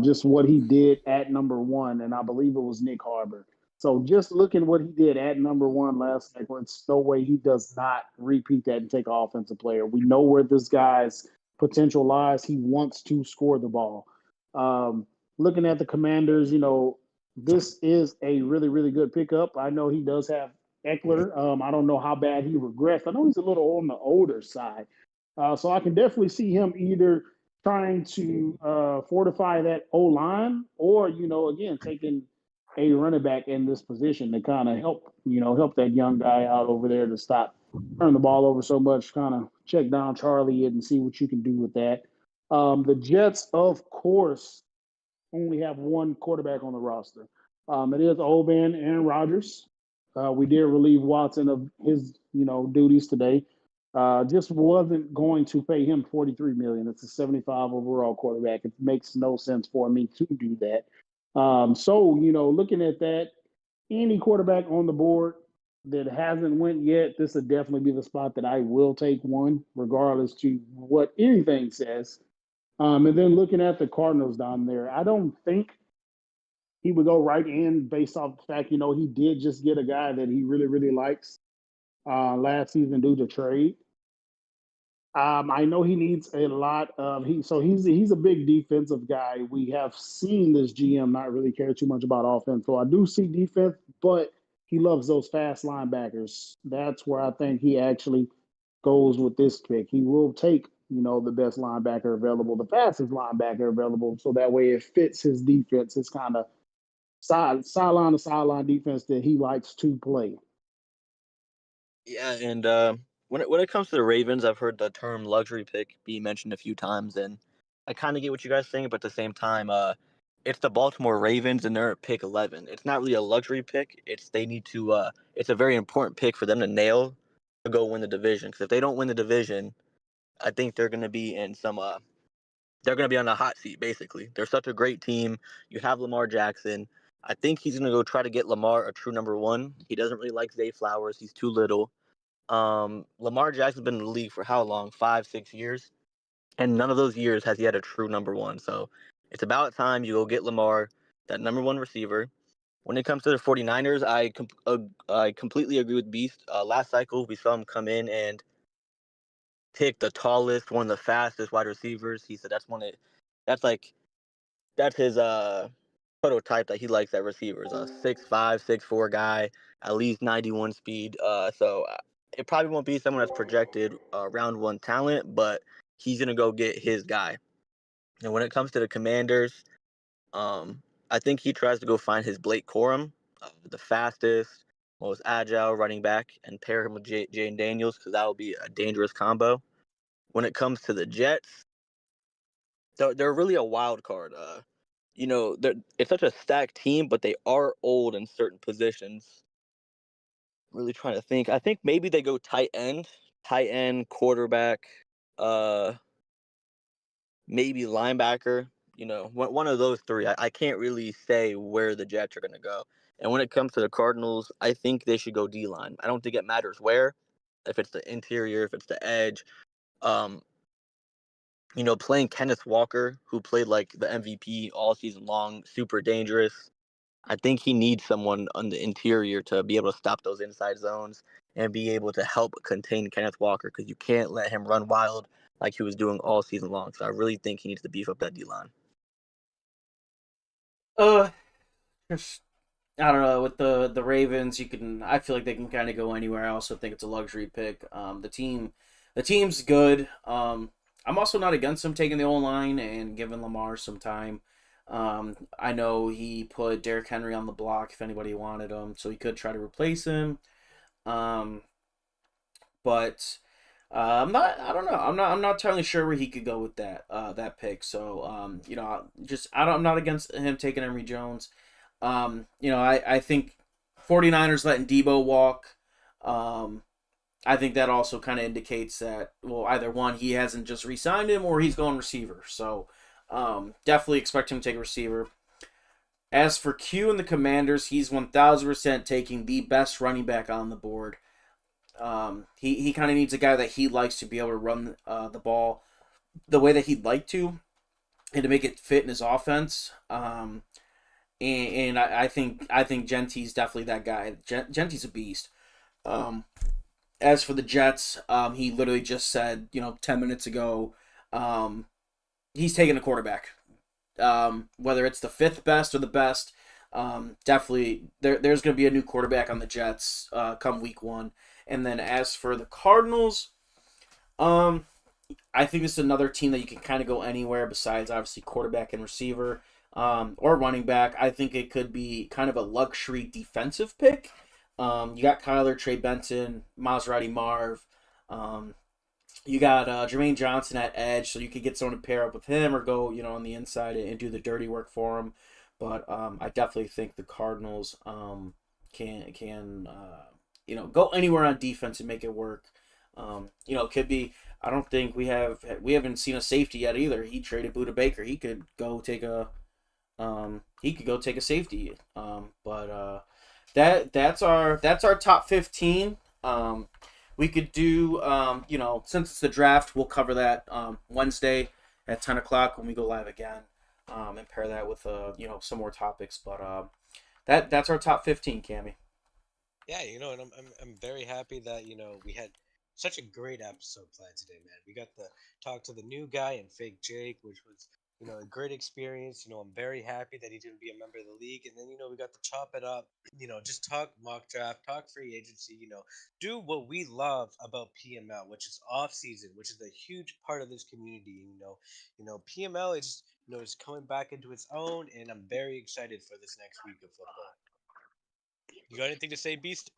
Just what he did at number 1, and I believe it was Nick Harbor. So just looking what he did at number 1 last cycle, it's no way he does not repeat that and take an offensive player. We know where this guy's potential lies. He wants to score the ball. Looking at the Commanders, this is a really, really good pickup. I know he does have Eckler. I don't know how bad he regressed. I know he's a little on the older side. So I can definitely see him either trying to fortify that O-line or, again, taking a running back in this position to kind of help that young guy out over there to stop turn the ball over so much. Kind of check down Charlie and see what you can do with that. The Jets, of course, only have one quarterback on the roster. It is old man Aaron Rodgers. We did relieve Watson of his, duties today. Just wasn't going to pay him $43 million. It's a 75 overall quarterback. It makes no sense for me to do that. So looking at that, any quarterback on the board that hasn't went yet, this would definitely be the spot that I will take one, regardless to what anything says. And then looking at the Cardinals down there, I don't think he would go right in based off the fact, he did just get a guy that he really, really likes last season due to trade. I know he needs a lot of he's a big defensive guy. We have seen this GM not really care too much about offense. So I do see defense, but he loves those fast linebackers. That's where I think he actually goes with this pick. He will take, the best linebacker available, the fastest linebacker available, so that way it fits his defense, his kind of sideline to sideline defense that he likes to play. Yeah, and when it comes to the Ravens, I've heard the term luxury pick be mentioned a few times, and I kind of get what you guys think, but at the same time, it's the Baltimore Ravens, and they're at pick 11. It's not really a luxury pick. They need to. It's a very important pick for them to nail to go win the division. Because if they don't win the division, I think they're going to be in some. They're going to be on the hot seat. Basically, they're such a great team. You have Lamar Jackson. I think he's going to go try to get Lamar a true number one. He doesn't really like Zay Flowers. He's too little. Lamar Jackson's been in the league for how long? 5-6 years, and none of those years has he had a true number one. So it's about time you go get Lamar, that number one receiver. When it comes to the 49ers, I completely agree with Beast. Last cycle, we saw him come in and pick the tallest, one of the fastest wide receivers. He said that's his prototype that he likes at receivers. A 6'5", 6'4" guy, at least 91 speed. So it probably won't be someone that's projected round one talent, but he's gonna go get his guy. And when it comes to the Commanders, I think he tries to go find his Blake Corum, the fastest, most agile running back, and pair him with Jane Daniels, because that will be a dangerous combo. When it comes to the Jets, they're really a wild card. It's such a stacked team, but they are old in certain positions. Really trying to think. I think maybe they go tight end, quarterback, maybe linebacker. One of those three. I can't really say where the Jets are going to go. And when it comes to the Cardinals, I think they should go D-line. I don't think it matters where, if it's the interior, if it's the edge. Playing Kenneth Walker, who played like the MVP all season long, super dangerous. I think he needs someone on the interior to be able to stop those inside zones and be able to help contain Kenneth Walker, because you can't let him run wild like he was doing all season long. So I really think he needs to beef up that D-line. Just, I don't know, with the Ravens, I feel like they can kind of go anywhere. I also think it's a luxury pick. The team's good. I'm also not against him taking the O-line and giving Lamar some time. I know he put Derrick Henry on the block if anybody wanted him, so he could try to replace him. But I'm not. I don't know. I'm not entirely sure where he could go with that pick. So I'm not against him taking Emory Jones. I think 49ers letting Debo walk. I think that also kind of indicates that, well, either one, he hasn't just re-signed him, or he's going receiver. So definitely expect him to take a receiver. As for Q and the Commanders, he's 1,000% taking the best running back on the board. He kind of needs a guy that he likes to be able to run the ball the way that he'd like to, and to make it fit in his offense. And I think Genty's definitely that guy. Genty's a beast. As for the Jets, he literally just said, 10 minutes ago, he's taking a quarterback. Whether it's the fifth best or the best, definitely there's going to be a new quarterback on the Jets come week one. And then as for the Cardinals, I think this is another team that you can kind of go anywhere besides obviously quarterback and receiver, or running back. I think it could be kind of a luxury defensive pick. You got Kyler, Trey Benson, Maserati Marv. You got Jermaine Johnson at edge, so you could get someone to pair up with him or go, on the inside and do the dirty work for him. But I definitely think the Cardinals can go anywhere on defense and make it work. It could be. I don't think we haven't seen a safety yet either. He traded Buda Baker. He could go take a safety. But that's our top 15. We could do, since it's the draft, we'll cover that Wednesday at 10 o'clock when we go live again, and pair that with, some more topics. But that's our top 15, Cammy. Yeah, and I'm very happy that we had such a great episode planned today, man. We got to talk to the new guy and Fake Jake, which was a great experience. I'm very happy that he's going to be a member of the league. And then, we got to chop it up, just talk mock draft, talk free agency, do what we love about PML, which is off season, which is a huge part of this community. PML is, is coming back into its own, and I'm very excited for this next week of football. You got anything to say, Beast?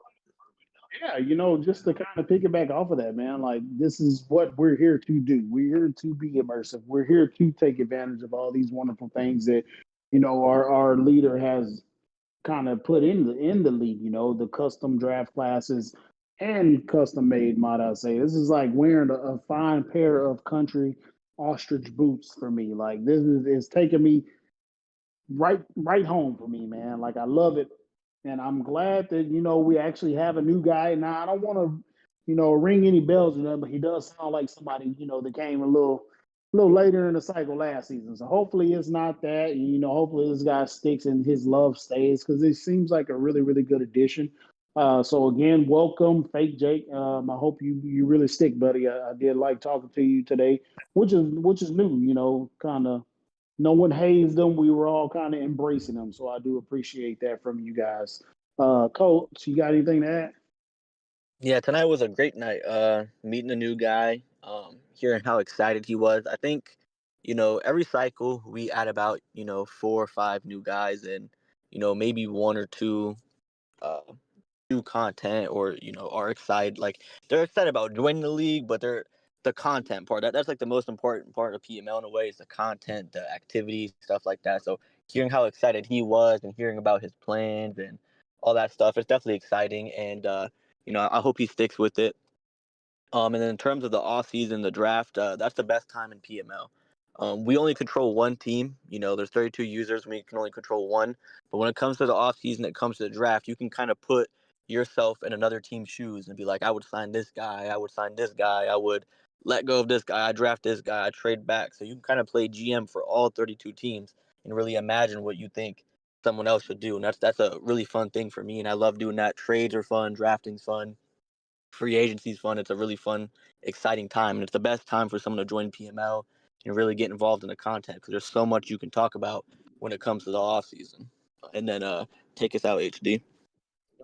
Yeah, just to kind of piggyback off of that, man, like this is what we're here to do. We're here to be immersive. We're here to take advantage of all these wonderful things that, our leader has kind of put in the league, the custom draft classes and custom made, might I say. This is like wearing a fine pair of country ostrich boots for me. Like this is taking me right home for me, man. Like I love it. And I'm glad that, we actually have a new guy. Now, I don't want to, ring any bells or nothing, but he does sound like somebody, that came a little later in the cycle last season. So hopefully it's not that. And, hopefully this guy sticks and his love stays because it seems like a really, really good addition. So again, welcome, Fake Jake. I hope you really stick, buddy. I did like talking to you today, which is new, kind of. No one hazed them. We were all kind of embracing them. So I do appreciate that from you guys. Coach, you got anything to add? Yeah, tonight was a great night. Meeting a new guy, hearing how excited he was. I think, every cycle we add about, 4 or 5 new guys and, maybe 1 or 2 new content or, are excited. Like they're excited about joining the league, but the content part, that's like the most important part of PML in a way, is the content, the activities, stuff like that. So hearing how excited he was and hearing about his plans and all that stuff, it's definitely exciting. And, I hope he sticks with it. And then in terms of the off season, the draft, that's the best time in PML. We only control one team. There's 32 users. We can only control one. But when it comes to the off season, it comes to the draft, you can kind of put yourself in another team's shoes and be like, I would sign this guy. I would sign this guy. I would let go of this guy, I draft this guy, I trade back. So you can kind of play GM for all 32 teams and really imagine what you think someone else should do. And that's a really fun thing for me. And I love doing that. Trades are fun, drafting's fun, free agency's fun. It's a really fun, exciting time. And it's the best time for someone to join PML and really get involved in the content because there's so much you can talk about when it comes to the off season. And then take us out, HD.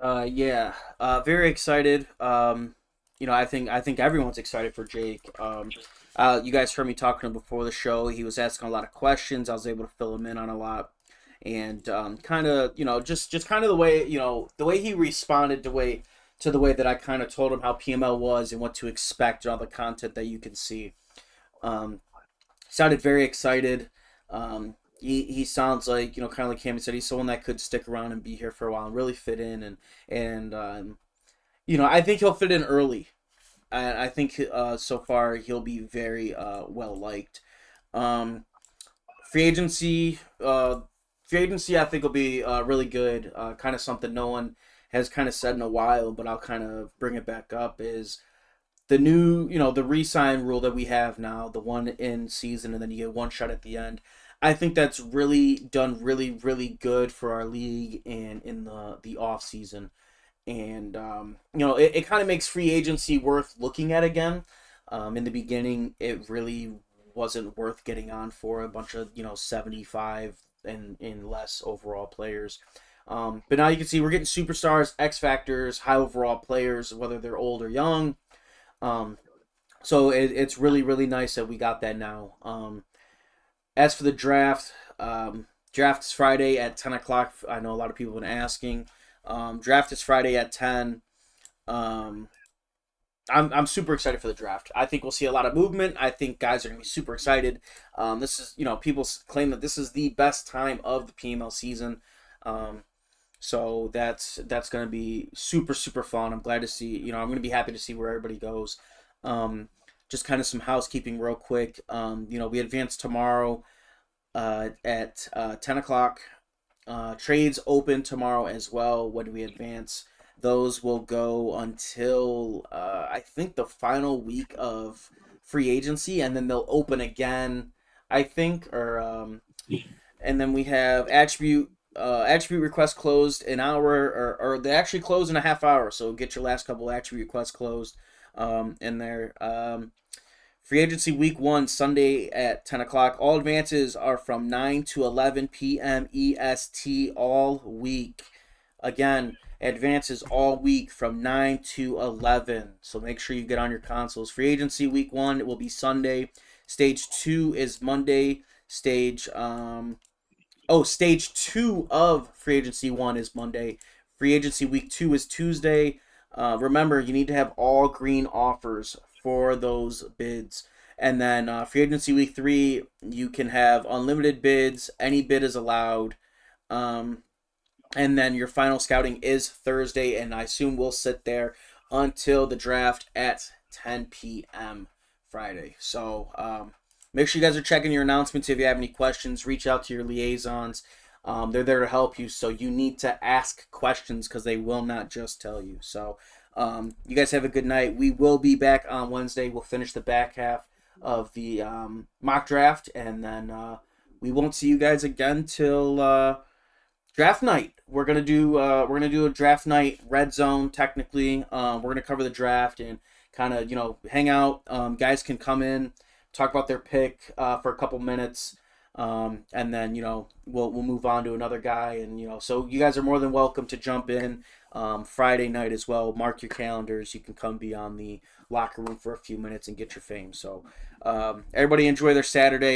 Very excited. I think everyone's excited for Jake. You guys heard me talking to him before the show. He was asking a lot of questions. I was able to fill him in on a lot, and kind of just kind of the way the way he responded to the way that I kind of told him how PML was and what to expect and all the content that you can see. Sounded very excited. He sounds like kind of like Cam said, he's someone that could stick around and be here for a while and really fit in and I think he'll fit in early. I think so far he'll be very well liked. Free agency, I think will be really good. Kind of something no one has kind of said in a while, but I'll kind of bring it back up is the new, the re-sign rule that we have now, the one in season and then you get one shot at the end. I think that's really done really, really good for our league and in the off season. And, it kind of makes free agency worth looking at again. In the beginning, it really wasn't worth getting on for a bunch of, 75 and less overall players. But now you can see we're getting superstars, X Factors, high overall players, whether they're old or young. So it's really, really nice that we got that now. As for the draft, draft is Friday at 10 o'clock. I know a lot of people have been asking. Draft is Friday at 10. I'm super excited for the draft. I think we'll see a lot of movement. I think guys are going to be super excited. This is, people claim that this is the best time of the PML season. So that's going to be super, super fun. I'm glad to see, I'm going to be happy to see where everybody goes. Just kind of some housekeeping real quick. We advance tomorrow at 10 o'clock. Trades open tomorrow as well when we advance. Those will go until I think the final week of free agency, and then they'll open again, I think. And then we have attribute requests closed an hour, or they actually close in a half hour. So get your last couple attribute requests closed in there. Free agency week 1, Sunday at 10 o'clock. All advances are from 9 to 11 p.m. EST all week. Again, advances all week from 9 to 11. So make sure you get on your consoles. Free agency week 1, it will be Sunday. Stage 2 is Monday. Stage 2 of free agency 1 is Monday. Free agency week 2 is Tuesday. Remember, you need to have all green offers for those bids. And then free agency week 3, you can have unlimited bids. Any bid is allowed. And then your final scouting is Thursday, and I assume we'll sit there until the draft at 10 p.m. Friday. So make sure you guys are checking your announcements. If you have any questions, reach out to your liaisons. They're there to help you, so you need to ask questions because they will not just tell you. So you guys have a good night. We will be back on Wednesday. We'll finish the back half of the mock draft, and then we won't see you guys again till draft night. We're gonna do a draft night red zone. Technically, we're gonna cover the draft and kind of hang out. Guys can come in, talk about their pick for a couple minutes, and then we'll move on to another guy. And so you guys are more than welcome to jump in Friday night as well. Mark your calendars. You can come be on the locker room for a few minutes and get your fame. So everybody enjoy their Saturday.